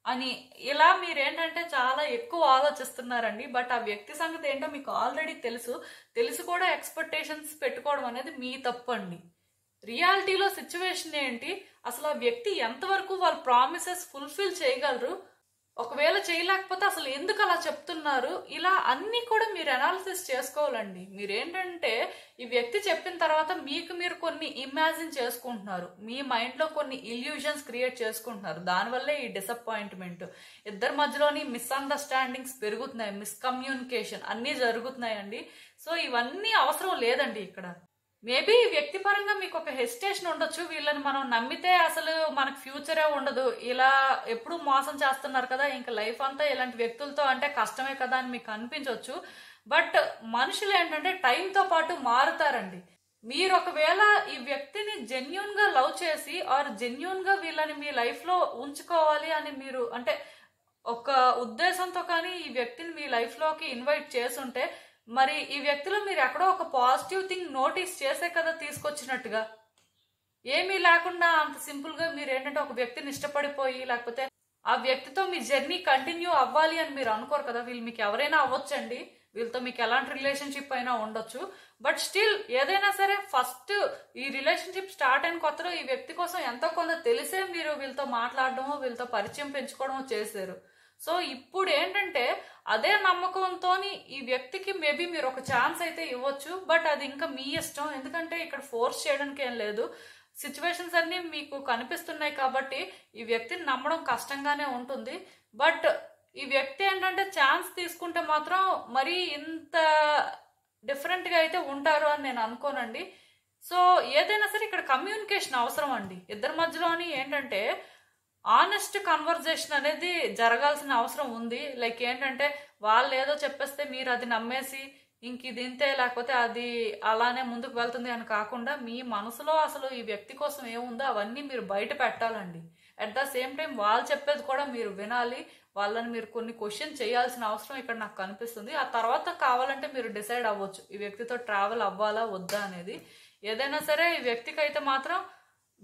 అని, ఇలా మీరేంటంటే చాలా ఎక్కువ ఆలోచిస్తున్నారండి. బట్ ఆ వ్యక్తి సంగతి ఏంటో మీకు ఆల్రెడీ తెలుసు కూడా ఎక్స్పెక్టేషన్స్ పెట్టుకోవడం అనేది మీ తప్పు అండి. రియాలిటీలో సిచ్యువేషన్ ఏంటి, అసలు ఆ వ్యక్తి ఎంతవరకు వాళ్ళ ప్రామిసెస్ ఫుల్ఫిల్ చేయగలరు, ఒకవేళ చేయలేకపోతే అసలు ఎందుకు అలా చెప్తున్నారు, ఇలా అన్ని కూడా మీరు అనాలిసిస్ చేసుకోవాలండి. మీరేంటంటే ఈ వ్యక్తి చెప్పిన తర్వాత మీకు మీరు కొన్ని ఇమాజిన్ చేసుకుంటున్నారు, మీ మైండ్లో కొన్ని ఇల్యూజన్స్ క్రియేట్ చేసుకుంటున్నారు, దానివల్లే ఈ డిసప్పాయింట్మెంట్, ఇద్దరి మధ్యలోని మిస్అండర్స్టాండింగ్స్ పెరుగుతున్నాయి, మిస్కమ్యూనికేషన్ అన్నీ జరుగుతున్నాయండి. సో ఇవన్నీ అవసరం లేదండి ఇక్కడ. మేబీ వ్యక్తి పరంగా మీకు ఒక హెసిటేషన్ ఉండొచ్చు, వీళ్ళని మనం నమ్మితే అసలు మనకు ఫ్యూచరే ఉండదు, ఇలా ఎప్పుడు మోసం చేస్తున్నారు కదా, ఇంకా లైఫ్ అంతా ఇలాంటి వ్యక్తులతో అంటే కష్టమే కదా అని మీకు అనిపించవచ్చు. బట్ మనుషులు ఏంటంటే టైంతో పాటు మారుతారండి. మీరు ఒకవేళ ఈ వ్యక్తిని జెన్యూన్ గా లవ్ చేసి ఆర్ జెన్యూన్ గా వీళ్ళని మీ లైఫ్ లో ఉంచుకోవాలి అని మీరు అంటే ఒక ఉద్దేశంతో కానీ ఈ వ్యక్తిని మీ లైఫ్ లోకి ఇన్వైట్ చేసుంటే, మరి ఈ వ్యక్తిలో మీరు ఎక్కడో ఒక పాజిటివ్ థింగ్ నోటీస్ చేసే కదా తీసుకొచ్చినట్టుగా. ఏమీ లేకుండా అంత సింపుల్ గా మీరు ఏంటంటే ఒక వ్యక్తిని ఇష్టపడిపోయి లేకపోతే ఆ వ్యక్తితో మీ జర్నీ కంటిన్యూ అవ్వాలి అని మీరు అనుకోరు కదా. వీళ్ళు మీకు ఎవరైనా అవ్వచ్చండి, వీళ్ళతో మీకు ఎలాంటి రిలేషన్షిప్ అయినా ఉండొచ్చు. బట్ స్టిల్ ఏదైనా సరే ఫస్ట్ ఈ రిలేషన్షిప్ స్టార్ట్ అయిన కొత్తలో ఈ వ్యక్తి కోసం ఎంతో కొంత తెలిసే మీరు వీళ్ళతో మాట్లాడడమో వీళ్ళతో పరిచయం పెంచుకోవడమో చేశారు. సో ఇప్పుడు ఏంటంటే అదే నమ్మకంతో ఈ వ్యక్తికి మేబీ మీరు ఒక ఛాన్స్ అయితే ఇవ్వచ్చు, బట్ అది ఇంకా మీ ఇష్టం. ఎందుకంటే ఇక్కడ ఫోర్స్ చేయడానికి ఏం లేదు, సిచ్యువేషన్స్ అన్ని మీకు కనిపిస్తున్నాయి కాబట్టి ఈ వ్యక్తిని నమ్మడం కష్టంగానే ఉంటుంది. బట్ ఈ వ్యక్తి ఏంటంటే ఛాన్స్ తీసుకుంటే మాత్రం మరీ ఇంత డిఫరెంట్గా అయితే ఉంటారు అని నేను అనుకోనండి. సో ఏదైనా సరే ఇక్కడ కమ్యూనికేషన్ అవసరం అండి. ఇద్దరి మధ్యలోని ఏంటంటే ఆనెస్ట్ కన్వర్జేషన్ అనేది జరగాల్సిన అవసరం ఉంది. లైక్ ఏంటంటే వాళ్ళు ఏదో చెప్పేస్తే మీరు అది నమ్మేసి ఇంక ఇది ఇంతే లేకపోతే అది అలానే ముందుకు వెళ్తుంది అని కాకుండా మీ మనసులో అసలు ఈ వ్యక్తి కోసం ఏముందో అవన్నీ మీరు బయట పెట్టాలండి. అట్ ద సేమ్ టైం వాళ్ళు చెప్పేది కూడా మీరు వినాలి, వాళ్ళని మీరు కొన్ని క్వశ్చన్ చేయాల్సిన అవసరం ఇక్కడ నాకు కనిపిస్తుంది. ఆ తర్వాత కావాలంటే మీరు డిసైడ్ అవ్వచ్చు ఈ వ్యక్తితో ట్రావెల్ అవ్వాలా వద్దా అనేది. ఏదైనా సరే ఈ వ్యక్తికి అయితే మాత్రం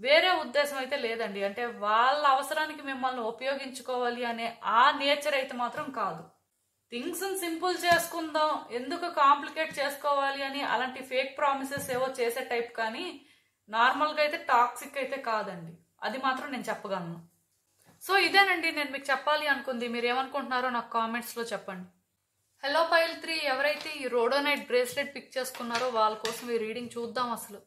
వేరే ఉద్దేశం అయితే లేదండి. అంటే వాళ్ళ అవసరానికి మిమ్మల్ని ఉపయోగించుకోవాలి అనే ఆ నేచర్ అయితే మాత్రం కాదు. థింగ్స్ సింపుల్ చేసుకుందాం, ఎందుకు కాంప్లికేట్ చేసుకోవాలి అని అలాంటి ఫేక్ ప్రామిసెస్ ఏవో చేసే టైప్, కానీ నార్మల్గా అయితే టాక్సిక్ అయితే కాదండి. అది మాత్రం నేను చెప్పగలను. సో ఇదేనండి నేను మీకు చెప్పాలి అనుకుంది. మీరు ఏమనుకుంటున్నారో నాకు కామెంట్స్లో చెప్పండి. హలో పైల్ 3 ఎవరైతే ఈ రోడోనైట్ బ్రేస్లెట్ పిక్ చేసుకున్నారో వాళ్ళ కోసం ఈ రీడింగ్ చూద్దాం. అసలు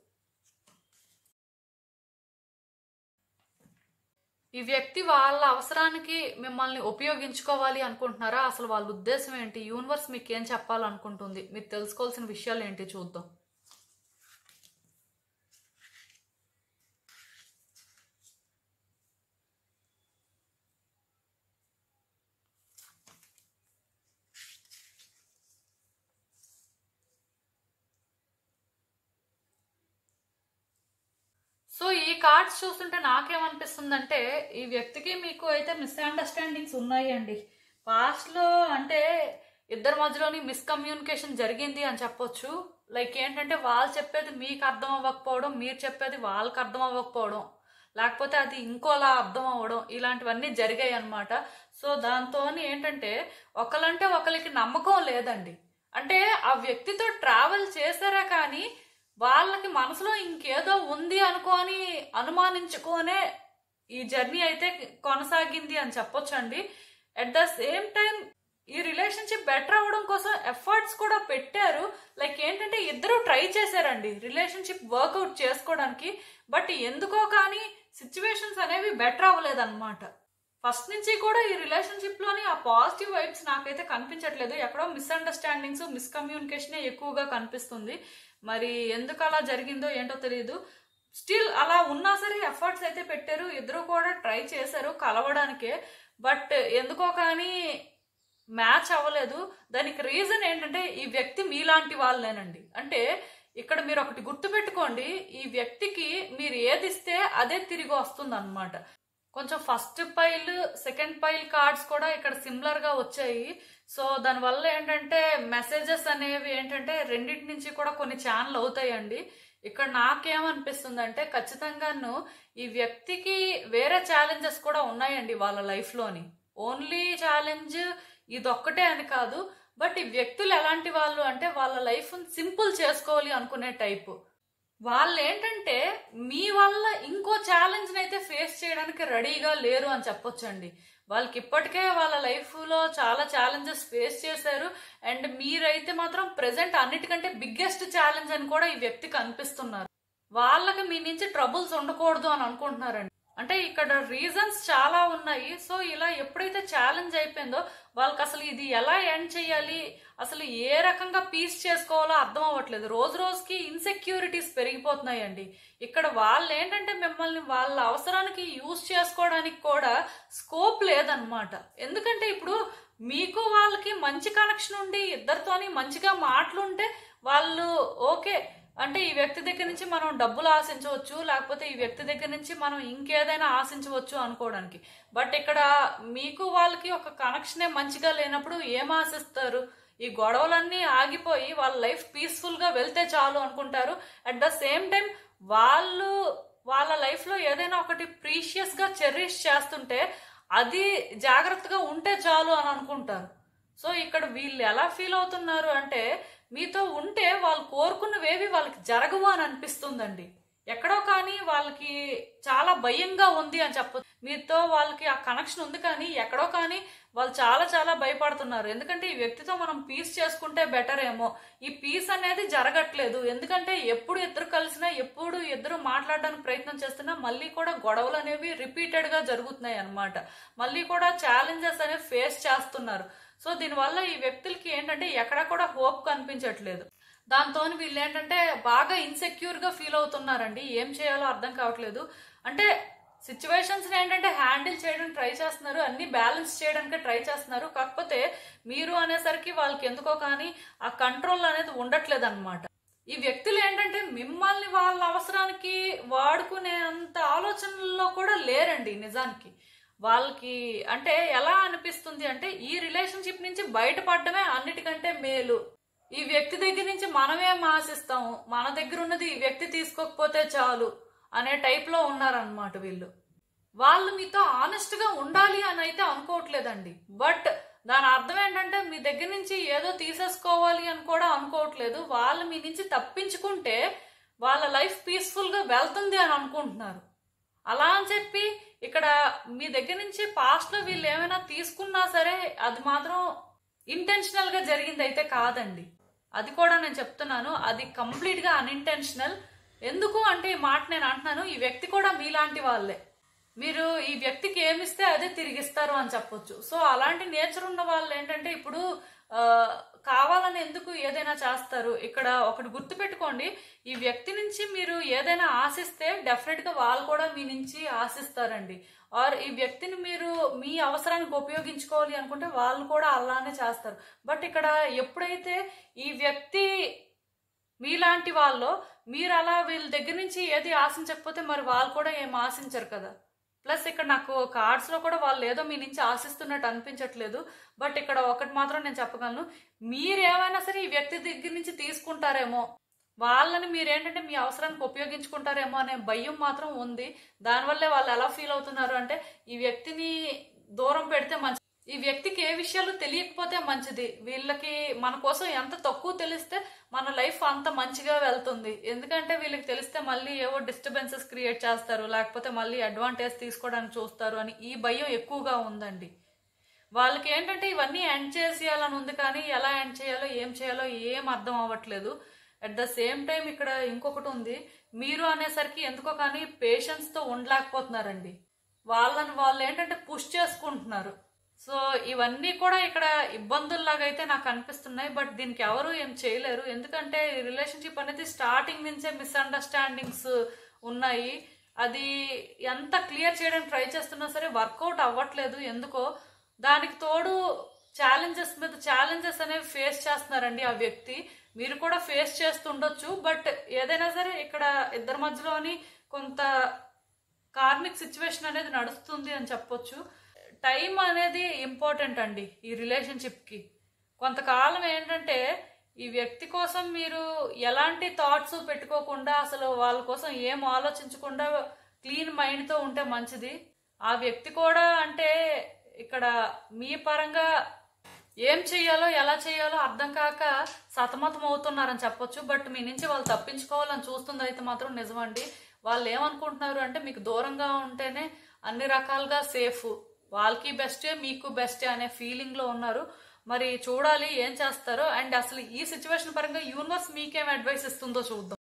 ఈ వ్యక్తి వాళ్ళ అవసరానికి మిమ్మల్ని ఉపయోగించుకోవాలి అనుకుంటున్నారా? అసలు వాళ్ళ ఉద్దేశం ఏంటి? యూనివర్స్ మీకు ఏం చెప్పాలనుకుంటుంది? మీరు తెలుసుకోవాల్సిన విషయాలు ఏంటి చూద్దాం. సో ఈ కార్డ్స్ చూస్తుంటే నాకేమనిపిస్తుందంటే ఈ వ్యక్తికి మీకు అయితే మిస్అండర్స్టాండింగ్స్ ఉన్నాయి అండి. పాస్ట్లో అంటే ఇద్దరి మధ్యలోని మిస్కమ్యూనికేషన్ జరిగింది అని చెప్పొచ్చు. లైక్ ఏంటంటే వాళ్ళు చెప్పేది మీకు అర్థం అవ్వకపోవడం, మీరు చెప్పేది వాళ్ళకి అర్థం అవ్వకపోవడం, లేకపోతే అది ఇంకోలా అర్థం అవ్వడం, ఇలాంటివన్నీ జరిగాయి అనమాట. సో దాంతో ఏంటంటే ఒకళ్ళంటే ఒకరికి నమ్మకం లేదండి. అంటే ఆ వ్యక్తితో ట్రావెల్ చేశారా కానీ వాళ్ళకి మనసులో ఇంకేదో ఉంది అనుకొని అనుమానించుకోనే ఈ జర్నీ అయితే కొనసాగింది అని చెప్పొచ్చండి. అట్ ద సేమ్ టైం ఈ రిలేషన్షిప్ బెటర్ అవ్వడం కోసం ఎఫర్ట్స్ కూడా పెట్టారు. లైక్ ఏంటంటే ఇద్దరు ట్రై చేశారండి రిలేషన్షిప్ వర్కౌట్ చేసుకోవడానికి. బట్ ఎందుకో కానీ సిచ్యువేషన్స్ అనేవి బెటర్ అవ్వలేదన్నమాట. ఫస్ట్ నుంచి కూడా ఈ రిలేషన్షిప్ లోని ఆ పాజిటివ్ వైబ్స్ నాకైతే కనిపించట్లేదు. ఎక్కడో మిస్అండర్స్టాండింగ్స్, మిస్కమ్యూనికేషన్ ఎక్కువగా కనిపిస్తుంది. మరి ఎందుకు అలా జరిగిందో ఏంటో తెలియదు. స్టిల్ అలా ఉన్నా సరే ఎఫర్ట్స్ అయితే పెట్టారు, ఇద్దరు కూడా ట్రై చేశారు కలవడానికే. బట్ ఎందుకో కానీ మ్యాచ్ అవ్వలేదు. దానికి రీజన్ ఏంటంటే ఈ వ్యక్తి మీలాంటి వాళ్ళేనండి. అంటే ఇక్కడ మీరు ఒకటి గుర్తు పెట్టుకోండి, ఈ వ్యక్తికి మీరు ఏది ఇస్తే అదే తిరిగి వస్తుంది అనమాట. కొంచెం first pile second pile cards కూడా ఇక్కడ సిమిలర్ గా వచ్చాయి. సో దానివల్ల ఏంటంటే మెసేజెస్ అనేవి ఏంటంటే రెండింటి నుంచి కూడా కొన్ని ఛానల్ అవుతాయండి. ఇక్కడ నాకేమనిపిస్తుంది అంటే ఖచ్చితంగాను ఈ వ్యక్తికి వేరే ఛాలెంజెస్ కూడా ఉన్నాయండి వాళ్ళ లైఫ్ లోని. ఓన్లీ ఛాలెంజ్ ఇదొక్కటే అని కాదు. బట్ ఈ వ్యక్తులు ఎలాంటి వాళ్ళు అంటే వాళ్ళ లైఫ్ సింపుల్ చేసుకోవాలి అనుకునే టైపు వాళ్ళు. ఏంటంటే మీ వల్ల ఇంకో ఛాలెంజ్ అయితే ఫేస్ చేయడానికి రెడీగా లేరు అని చెప్పొచ్చండి. వాళ్ళకి ఇప్పటికే వాళ్ళ లైఫ్ లో చాలా ఛాలెంజెస్ ఫేస్ చేశారు. అండ్ మీరైతే మాత్రం ప్రెసెంట్ అన్నిటికంటే బిగ్గెస్ట్ ఛాలెంజ్ అని కూడా ఈ వ్యక్తికి అనిపిస్తున్నారు. వాళ్ళకి మీ నుంచి ట్రబుల్స్ ఉండకూడదు అని అనుకుంటున్నారండి. అంటే ఇక్కడ రీజన్స్ చాలా ఉన్నాయి. సో ఇలా ఎప్పుడైతే ఛాలెంజ్ అయిపోయిందో వాళ్ళకి అసలు ఇది ఎలా ఎండ్ చేయాలి, అసలు ఏ రకంగా పీస్ చేసుకోవాలో అర్థం అవ్వట్లేదు. రోజు రోజుకి ఇన్సెక్యూరిటీస్ పెరిగిపోతున్నాయండి. ఇక్కడ వాళ్ళు ఏంటంటే మిమ్మల్ని వాళ్ళ అవసరానికి యూజ్ చేసుకోవడానికి కూడా స్కోప్ లేదనమాట. ఎందుకంటే ఇప్పుడు మీకు వాళ్ళకి మంచి కనెక్షన్ ఉండి ఇద్దరితోని మంచిగా మాటలుంటే వాళ్ళు ఓకే అంటే ఈ వ్యక్తి దగ్గర నుంచి మనం డబ్బులు ఆశించవచ్చు, లేకపోతే ఈ వ్యక్తి దగ్గర నుంచి మనం ఇంకేదైనా ఆశించవచ్చు అనుకోవడానికి. బట్ ఇక్కడ మీకు వాళ్ళకి ఒక కనెక్షనే మంచిగా లేనప్పుడు ఏం ఆశిస్తారు? ఈ గొడవలన్నీ ఆగిపోయి వాళ్ళ లైఫ్ పీస్ఫుల్ గా వెళ్తే చాలు అనుకుంటారు. అట్ ద సేమ్ టైం వాళ్ళు వాళ్ళ లైఫ్ లో ఏదైనా ఒకటి ప్రీషియస్ గా చెరిష్ చేస్తుంటే అది జాగ్రత్తగా ఉంటే చాలు అని అనుకుంటారు. సో ఇక్కడ వీళ్ళు ఎలా ఫీల్ అవుతున్నారు అంటే మీతో ఉంటే వాళ్ళు కోరుకున్నవేవి వాళ్ళకి జరగవు అని అనిపిస్తుందండి. ఎక్కడో కానీ వాళ్ళకి చాలా భయంగా ఉంది అని చెప్పొచ్చు. మీతో వాళ్ళకి ఆ కనెక్షన్ ఉంది కానీ ఎక్కడో కానీ వాళ్ళు చాలా చాలా భయపడుతున్నారు. ఎందుకంటే ఈ వ్యక్తితో మనం పీస్ చేసుకుంటే బెటర్ ఏమో. ఈ పీస్ అనేది జరగట్లేదు. ఎందుకంటే ఎప్పుడు ఇద్దరు కలిసినా, ఎప్పుడు ఇద్దరు మాట్లాడడానికి ప్రయత్నం చేస్తున్నా మళ్ళీ కూడా గొడవలు అనేవి రిపీటెడ్ గా జరుగుతున్నాయి అన్నమాట. మళ్ళీ కూడా ఛాలెంజెస్ అనేవి ఫేస్ చేస్తున్నారు. సో దీనివల్ల ఈ వ్యక్తులకి ఏంటంటే ఎక్కడ కూడా హోప్ కనిపించట్లేదు. దాంతో వీళ్ళు ఏంటంటే బాగా ఇన్సెక్యూర్ గా ఫీల్ అవుతున్నారండి. ఏం చేయాలో అర్థం కావట్లేదు. అంటే సిచ్యువేషన్స్ ఏంటంటే హ్యాండిల్ చేయడానికి ట్రై చేస్తున్నారు, అన్ని బ్యాలెన్స్ చేయడానికి ట్రై చేస్తున్నారు. కాకపోతే మీరు అనేసరికి వాళ్ళకి ఎందుకో కానీ ఆ కంట్రోల్ అనేది ఉండట్లేదు అనమాట. ఈ వ్యక్తులు ఏంటంటే మిమ్మల్ని వాళ్ళ అవసరానికి వాడుకునేంత ఆలోచనల్లో కూడా లేరండి నిజానికి. వాళ్ళకి అంటే ఎలా అనిపిస్తుంది అంటే ఈ రిలేషన్షిప్ నుంచి బయటపడడమే అన్నిటికంటే మేలు. ఈ వ్యక్తి దగ్గర నుంచి మనమేం ఆశిస్తాము, మన దగ్గర ఉన్నది ఈ వ్యక్తి తీసుకోకపోతే చాలు అనే టైప్లో ఉన్నారనమాట వీళ్ళు. వాళ్ళు మీతో ఆనెస్ట్గా ఉండాలి అని అయితే అనుకోవట్లేదండి. బట్ దాని అర్థం ఏంటంటే మీ దగ్గర నుంచి ఏదో తీసేసుకోవాలి అని కూడా అనుకోవట్లేదు. వాళ్ళు మీ నుంచి తప్పించుకుంటే వాళ్ళ లైఫ్ పీస్ఫుల్గా వెళ్తుంది అని అనుకుంటున్నారు. అలా అని చెప్పి ఇక్కడ మీ దగ్గర నుంచి పాస్ట్లో వీళ్ళు ఏమైనా తీసుకున్నా సరే అది మాత్రం ఇంటెన్షనల్గా జరిగింది అయితే కాదండి. అది కూడా నేను చెప్తున్నాను, అది కంప్లీట్గా అన్ఇంటెన్షనల్. ఎందుకు అంటే ఈ మాట నేను అంటున్నాను, ఈ వ్యక్తి కూడా మీలాంటి వాళ్ళే. మీరు ఈ వ్యక్తికి ఏమిస్తే అదే తిరిగిస్తారు అని చెప్పొచ్చు. సో అలాంటి నేచర్ ఉన్న వాళ్ళు ఏంటంటే ఇప్పుడు కావాలని ఎందుకు ఏదైనా చేస్తారు. ఇక్కడ ఒకటి గుర్తుపెట్టుకోండి, ఈ వ్యక్తి నుంచి మీరు ఏదైనా ఆశిస్తే డెఫినెట్గా వాళ్ళు కూడా మీ నుంచి ఆశిస్తారండి. ఆర్ ఈ వ్యక్తిని మీరు మీ అవసరానికి ఉపయోగించుకోవాలి అనుకుంటే వాళ్ళు కూడా అలానే చేస్తారు. బట్ ఇక్కడ ఎప్పుడైతే ఈ వ్యక్తి మీలాంటి వాళ్ళు మీరు అలా వీళ్ళ దగ్గర నుంచి ఏది ఆశించకపోతే మరి వాళ్ళు కూడా ఏం ఆశించరు కదా. ప్లస్ ఇక్కడ నాకు కార్డ్స్లో కూడా వాళ్ళు ఏదో మీ నుంచి ఆశిస్తున్నట్టు అనిపించట్లేదు. బట్ ఇక్కడ ఒకటి మాత్రం నేను చెప్పగలను, మీరేమైనా సరే ఈ వ్యక్తి దగ్గర నుంచి తీసుకుంటారేమో, వాళ్ళని మీరేంటంటే మీ అవసరానికి ఉపయోగించుకుంటారేమో అనే భయం మాత్రం ఉంది. దానివల్లే వాళ్ళు ఎలా ఫీల్ అవుతున్నారు అంటే ఈ వ్యక్తిని దూరం పెడితే మంచిది, ఈ వ్యక్తికి ఏ విషయాలు తెలియకపోతే మంచిది, వీళ్ళకి మన కోసం ఎంత తక్కువ తెలిస్తే మన లైఫ్ అంత మంచిగా వెళ్తుంది. ఎందుకంటే వీళ్ళకి తెలిస్తే మళ్ళీ ఏవో డిస్టర్బెన్సెస్ క్రియేట్ చేస్తారు, లేకపోతే మళ్ళీ అడ్వాంటేజ్ తీసుకోవడానికి చూస్తారు అని ఈ భయం ఎక్కువగా ఉందండి. వాళ్ళకి ఏంటంటే ఇవన్నీ ఎండ్ చేసేయాలని ఉంది, కానీ ఎలా ఎండ్ చేయాలో ఏం చేయాలో ఏం అర్థం అవ్వట్లేదు. అట్ ద సేమ్ టైం ఇక్కడ ఇంకొకటి ఉంది, మీరు అనేసరికి ఎందుకో కానీ పేషెన్స్తో ఉండలేకపోతున్నారండి. వాళ్ళని వాళ్ళు ఏంటంటే పుష్ చేసుకుంటున్నారు. సో ఇవన్నీ కూడా ఇక్కడ ఇబ్బందుల్లాగా అయితే నాకు అనిపిస్తున్నాయి. బట్ దీనికి ఎవరు ఏం చేయలేరు, ఎందుకంటే రిలేషన్షిప్ అనేది స్టార్టింగ్ నుంచే మిస్అండర్స్టాండింగ్స్ ఉన్నాయి. అది ఎంత క్లియర్ చేయడానికి ట్రై చేస్తున్నా సరే వర్కౌట్ అవ్వట్లేదు ఎందుకో. దానికి తోడు ఛాలెంజెస్ మీద ఛాలెంజెస్ అనేవి ఫేస్ చేస్తున్నారండి ఆ వ్యక్తి. మీరు కూడా ఫేస్ చేస్తుండొచ్చు. బట్ ఏదైనా సరే ఇక్కడ ఇద్దరి మధ్యలోని కొంత కార్మిక్ సిచ్యువేషన్ అనేది నడుస్తుంది అని చెప్పొచ్చు. టైం అనేది ఇంపార్టెంట్ అండి ఈ రిలేషన్షిప్కి. కొంతకాలం ఏంటంటే ఈ వ్యక్తి కోసం మీరు ఎలాంటి థాట్స్ పెట్టుకోకుండా, అసలు వాళ్ళ కోసం ఏం ఆలోచించకుండా క్లీన్ మైండ్తో ఉంటే మంచిది. ఆ వ్యక్తి కూడా అంటే ఇక్కడ మీ పరంగా ఏం చెయ్యాలో ఎలా చేయాలో అర్థం కాక సతమతం అవుతున్నారని చెప్పొచ్చు. బట్ మీ నుంచి వాళ్ళు తప్పించుకోవాలని చూస్తుంది అయితే మాత్రం నిజమండి. వాళ్ళు ఏమనుకుంటున్నారు అంటే మీకు దూరంగా ఉంటేనే అన్ని రకాలుగా సేఫ్, వాళ్ళకి బెస్టే మీకు బెస్టే అనే ఫీలింగ్లో ఉన్నారు. మరి చూడాలి ఏం చేస్తారో. అండ్ అసలు ఈ సిచ్యువేషన్ పరంగా యూనివర్స్ మీకేం అడ్వైస్ ఇస్తుందో చూద్దాం.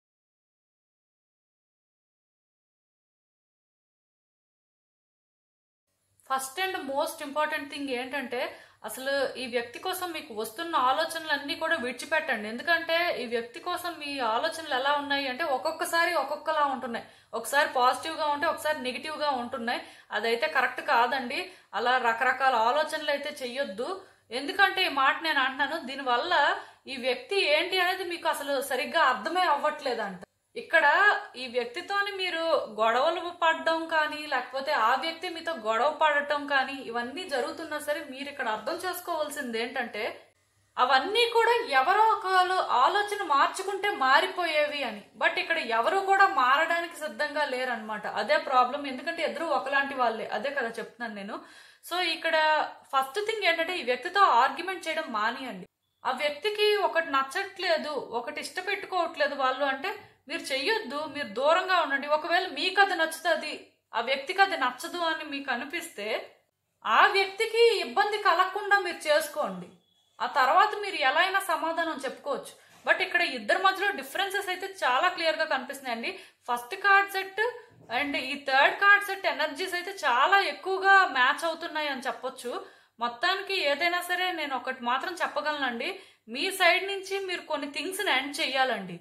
First and most important thing ఏంటంటే అసలు ఈ వ్యక్తి కోసం మీకు వస్తున్న ఆలోచనలన్నీ కూడా విడిచిపెట్టండి. ఎందుకంటే ఈ వ్యక్తి కోసం మీ ఆలోచనలు ఎలా ఉన్నాయి అంటే ఒక్కొక్కసారి ఒక్కొక్కలా ఉంటున్నాయి. ఒకసారి పాజిటివ్గా ఉంటే ఒకసారి నెగిటివ్గా ఉంటున్నాయి. అదైతే కరెక్ట్ కాదండి. అలా రకరకాల ఆలోచనలు అయితే చెయ్యొద్దు. ఎందుకంటే ఈ మాట నేను అంటున్నాను, దీనివల్ల ఈ వ్యక్తి ఏంటి అనేది మీకు అసలు సరిగ్గా అర్థమే అవ్వట్లేదంట. ఇక్కడ ఈ వ్యక్తితోని మీరు గొడవలు పడడం కానీ, లేకపోతే ఆ వ్యక్తి మీతో గొడవ పడటం కానీ ఇవన్నీ జరుగుతున్నా సరే మీరు ఇక్కడ అర్థం చేసుకోవాల్సింది ఏంటంటే అవన్నీ కూడా ఎవరో ఒకరు ఆలోచన మార్చుకుంటే మారిపోయేవి అని. బట్ ఇక్కడ ఎవరు కూడా మారడానికి సిద్ధంగా లేరనమాట. అదే ప్రాబ్లం. ఎందుకంటే ఇద్దరు ఒకలాంటి వాళ్ళే, అదే కదా చెప్తున్నాను నేను. సో ఇక్కడ ఫస్ట్ థింగ్ ఏంటంటే ఈ వ్యక్తితో ఆర్గ్యుమెంట్ చేయడం మానేయండి. ఆ వ్యక్తికి ఒకటి నచ్చట్లేదు, ఒకటి ఇష్టపెట్టుకోవట్లేదు వాళ్ళు అంటే మీరు చెయ్యొద్దు, మీరు దూరంగా ఉండండి. ఒకవేళ మీకు అది నచ్చుతుంది, ఆ వ్యక్తికి అది నచ్చదు అని మీకు అనిపిస్తే ఆ వ్యక్తికి ఇబ్బంది కలగకుండా మీరు చేసుకోండి. ఆ తర్వాత మీరు ఎలా అయినా సమాధానం చెప్పుకోవచ్చు. బట్ ఇక్కడ ఇద్దరి మధ్యలో డిఫరెన్సెస్ అయితే చాలా క్లియర్గా కనిపిస్తున్నాయండి. ఫస్ట్ కార్డ్ సెట్ అండ్ ఈ థర్డ్ కార్డ్ సెట్ ఎనర్జీస్ అయితే చాలా ఎక్కువగా మ్యాచ్ అవుతున్నాయి అని చెప్పొచ్చు. మొత్తానికి ఏదైనా సరే నేను ఒకటి మాత్రం చెప్పగలనండి, మీ సైడ్ నుంచి మీరు కొన్ని థింగ్స్ని ఎండ్ చెయ్యాలండి.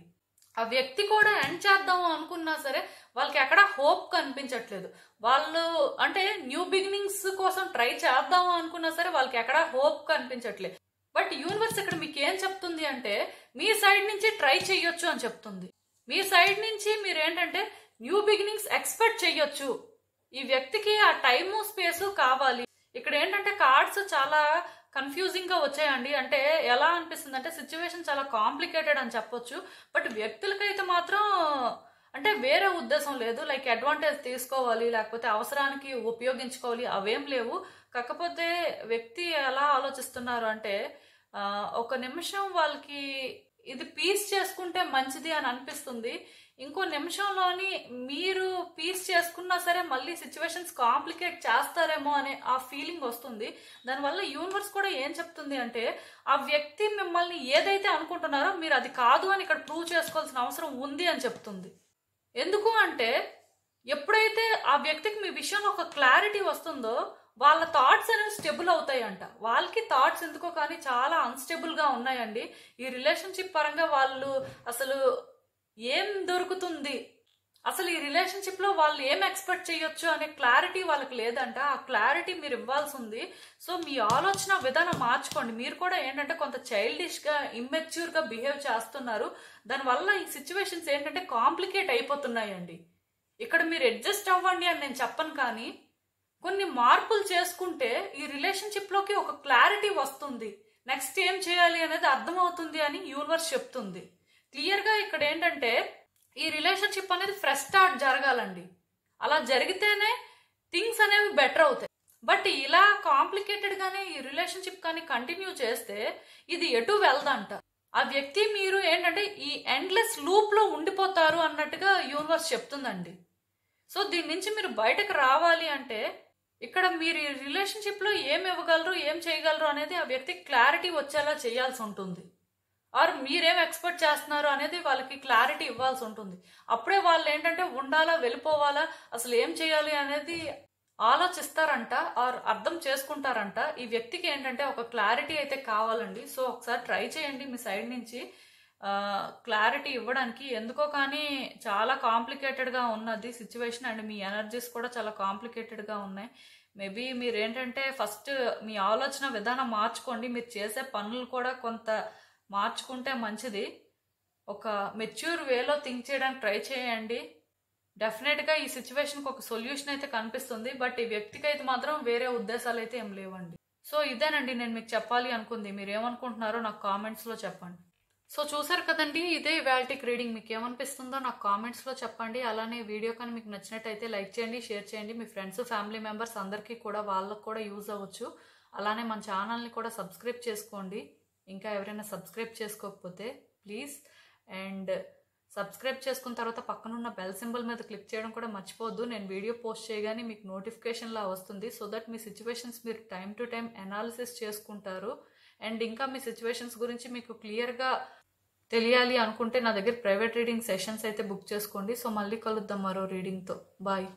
ఆ వ్యక్తి కూడా ఎండ్ చేద్దాం అనుకున్నా సరే వాళ్ళకి ఎక్కడ హోప్ కనిపించట్లేదు. వాళ్ళు అంటే న్యూ బిగినింగ్స్ కోసం ట్రై చేద్దాం అనుకున్నా సరే వాళ్ళకి ఎక్కడ హోప్ కనిపించట్లేదు. బట్ యూనివర్స్ ఇక్కడ మీకు ఏం చెప్తుంది అంటే మీ సైడ్ నుంచి ట్రై చెయ్యొచ్చు అని చెప్తుంది. మీ సైడ్ నుంచి మీరు ఏంటంటే న్యూ బిగినింగ్స్ ఎక్స్పెక్ట్ చెయ్యొచ్చు. ఈ వ్యక్తికి ఆ టైము స్పేసు కావాలి. ఇక్కడ ఏంటంటే కార్డ్స్ చాలా కన్ఫ్యూజింగ్ గా వచ్చాయండి. అంటే ఎలా అనిపిస్తుంది అంటే సిచ్యువేషన్ చాలా కాంప్లికేటెడ్ అని చెప్పొచ్చు. బట్ వ్యక్తులకైతే మాత్రం అంటే వేరే ఉద్దేశం లేదు, లైక్ అడ్వాంటేజ్ తీసుకోవాలి లేకపోతే అవసరానికి ఉపయోగించుకోవాలి అవేం లేవు. కాకపోతే వ్యక్తి ఎలా ఆలోచిస్తున్నారు అంటే ఒక నిమిషం వాళ్ళకి ఇది పీస్ చేసుకుంటే మంచిది అని అనిపిస్తుంది, ఇంకో నిమిషంలోని మీరు పీస్ చేసుకున్నా సరే మళ్ళీ సిచ్యువేషన్స్ కాంప్లికేట్ చేస్తారేమో అనే ఆ ఫీలింగ్ వస్తుంది. దానివల్ల యూనివర్స్ కూడా ఏం చెప్తుంది అంటే ఆ వ్యక్తి మిమ్మల్ని ఏదైతే అనుకుంటున్నారో మీరు అది కాదు అని ఇక్కడ ప్రూవ్ చేసుకోవాల్సిన అవసరం ఉంది అని చెప్తుంది. ఎందుకు అంటే ఎప్పుడైతే ఆ వ్యక్తికి మీ విషయంలో ఒక క్లారిటీ వస్తుందో వాళ్ళ థాట్స్ అనేవి స్టెబుల్ అవుతాయంట. వాళ్ళకి థాట్స్ ఎందుకో కానీ చాలా అన్స్టెబుల్గా ఉన్నాయండి. ఈ రిలేషన్షిప్ పరంగా వాళ్ళు అసలు ఏం దొరుకుతుంది, అసలు ఈ రిలేషన్షిప్లో వాళ్ళు ఏం ఎక్స్పెక్ట్ చేయొచ్చు అనే క్లారిటీ వాళ్ళకి లేదంట. ఆ క్లారిటీ మీరు ఇవ్వాల్సి ఉంది. సో మీ ఆలోచన విధానం మార్చుకోండి. మీరు కూడా ఏంటంటే కొంత చైల్డిష్గా ఇమ్మెచ్యూర్గా బిహేవ్ చేస్తున్నారు. దానివల్ల ఈ సిచ్యువేషన్స్ ఏంటంటే కాంప్లికేట్ అయిపోతున్నాయండి. ఇక్కడ మీరు అడ్జస్ట్ అవ్వండి అని నేను చెప్పను, కానీ కొన్ని మార్పులు చేసుకుంటే ఈ రిలేషన్షిప్లోకి ఒక క్లారిటీ వస్తుంది, నెక్స్ట్ ఏం చేయాలి అనేది అర్థమవుతుంది అని యూనివర్స్ చెప్తుంది క్లియర్గా. ఇక్కడ ఏంటంటే ఈ రిలేషన్షిప్ అనేది ఫ్రెష్ స్టార్ట్ జరగాలండి. అలా జరిగితేనే థింగ్స్ అనేవి బెటర్ అవుతాయి. బట్ ఇలా కాంప్లికేటెడ్గానే ఈ రిలేషన్షిప్ కానీ కంటిన్యూ చేస్తే ఇది ఎటు వెళ్దంట. ఆ వ్యక్తి మీరు ఏంటంటే ఈ ఎండ్లెస్ లూప్లో ఉండిపోతారు అన్నట్టుగా యూనివర్స్ చెప్తుందండి. సో దీని నుంచి మీరు బయటకు రావాలి అంటే ఇక్కడ మీరు ఈ రిలేషన్షిప్లో ఏం ఇవ్వగలరు, ఏం చేయగలరు అనేది ఆ వ్యక్తికి క్లారిటీ వచ్చేలా చేయాల్సి ఉంటుంది. ఆర్ మీరేం ఎక్స్పెక్ట్ చేస్తున్నారు అనేది వాళ్ళకి క్లారిటీ ఇవ్వాల్సి ఉంటుంది. అప్పుడే వాళ్ళు ఏంటంటే ఉండాలా వెళ్ళిపోవాలా అసలు ఏం చేయాలి అనేది ఆలోచిస్తారంట, ఆర్ అర్థం చేసుకుంటారంట. ఈ వ్యక్తికి ఏంటంటే ఒక క్లారిటీ అయితే కావాలండి. సో ఒకసారి ట్రై చేయండి మీ సైడ్ నుంచి క్లారిటీ ఇవ్వడానికి. ఎందుకో కానీ చాలా కాంప్లికేటెడ్గా ఉన్నది సిచ్యువేషన్, అండ్ మీ ఎనర్జీస్ కూడా చాలా కాంప్లికేటెడ్గా ఉన్నాయి. మేబీ మీరు ఏంటంటే ఫస్ట్ మీ ఆలోచన విధానం మార్చుకోండి. మీరు చేసే పనులు కూడా కొంత మార్చుకుంటే మంచిది. ఒక మెచ్యూర్ వేలో థింక్ చేయడానికి ట్రై చేయండి. డెఫినెట్గా ఈ సిచ్యువేషన్కి ఒక సొల్యూషన్ అయితే కనిపిస్తుంది. బట్ ఈ వ్యక్తికి అయితే మాత్రం వేరే ఉద్దేశాలు అయితే ఏం లేవండి. సో ఇదేనండి నేను మీకు చెప్పాలి అనుకుంది. మీరు ఏమనుకుంటున్నారో నాకు కామెంట్స్లో చెప్పండి. సో చూసారు కదండి, ఇదే ఇవాల్టిక్ రీడింగ్. మీకు ఏమనిపిస్తుందో నాకు కామెంట్స్లో చెప్పండి. అలానే వీడియో కానీ మీకు నచ్చినట్టయితే లైక్ చేయండి, షేర్ చేయండి. మీ ఫ్రెండ్స్ ఫ్యామిలీ మెంబర్స్ అందరికీ కూడా వాళ్ళకు కూడా యూజ్ అవ్వచ్చు. అలానే మన ఛానల్ని కూడా సబ్స్క్రైబ్ చేసుకోండి. ఇంకా ఎవరైనా సబ్స్క్రైబ్ చేసుకోకపోతే ప్లీజ్. అండ్ సబ్స్క్రైబ్ చేసుకున్న తర్వాత పక్కనున్న బెల్ సింబల్ మీద క్లిక్ చేయడం కూడా మర్చిపోవద్దు. నేను వీడియో పోస్ట్ చేయగానే మీకు నోటిఫికేషన్లా వస్తుంది. సో దట్ మీ సిచ్యువేషన్స్ మీరు టైం టు టైం అనాలిసిస్ చేసుకుంటారు. అండ్ ఇంకా మీ సిచ్యువేషన్స్ గురించి మీకు క్లియర్గా తెలియాలి అనుకుంటే నా దగ్గర ప్రైవేట్ రీడింగ్ సెషన్స్ అయితే బుక్ చేసుకోండి. సో మళ్ళీ కలుద్దాం మరో రీడింగ్తో. బాయ్.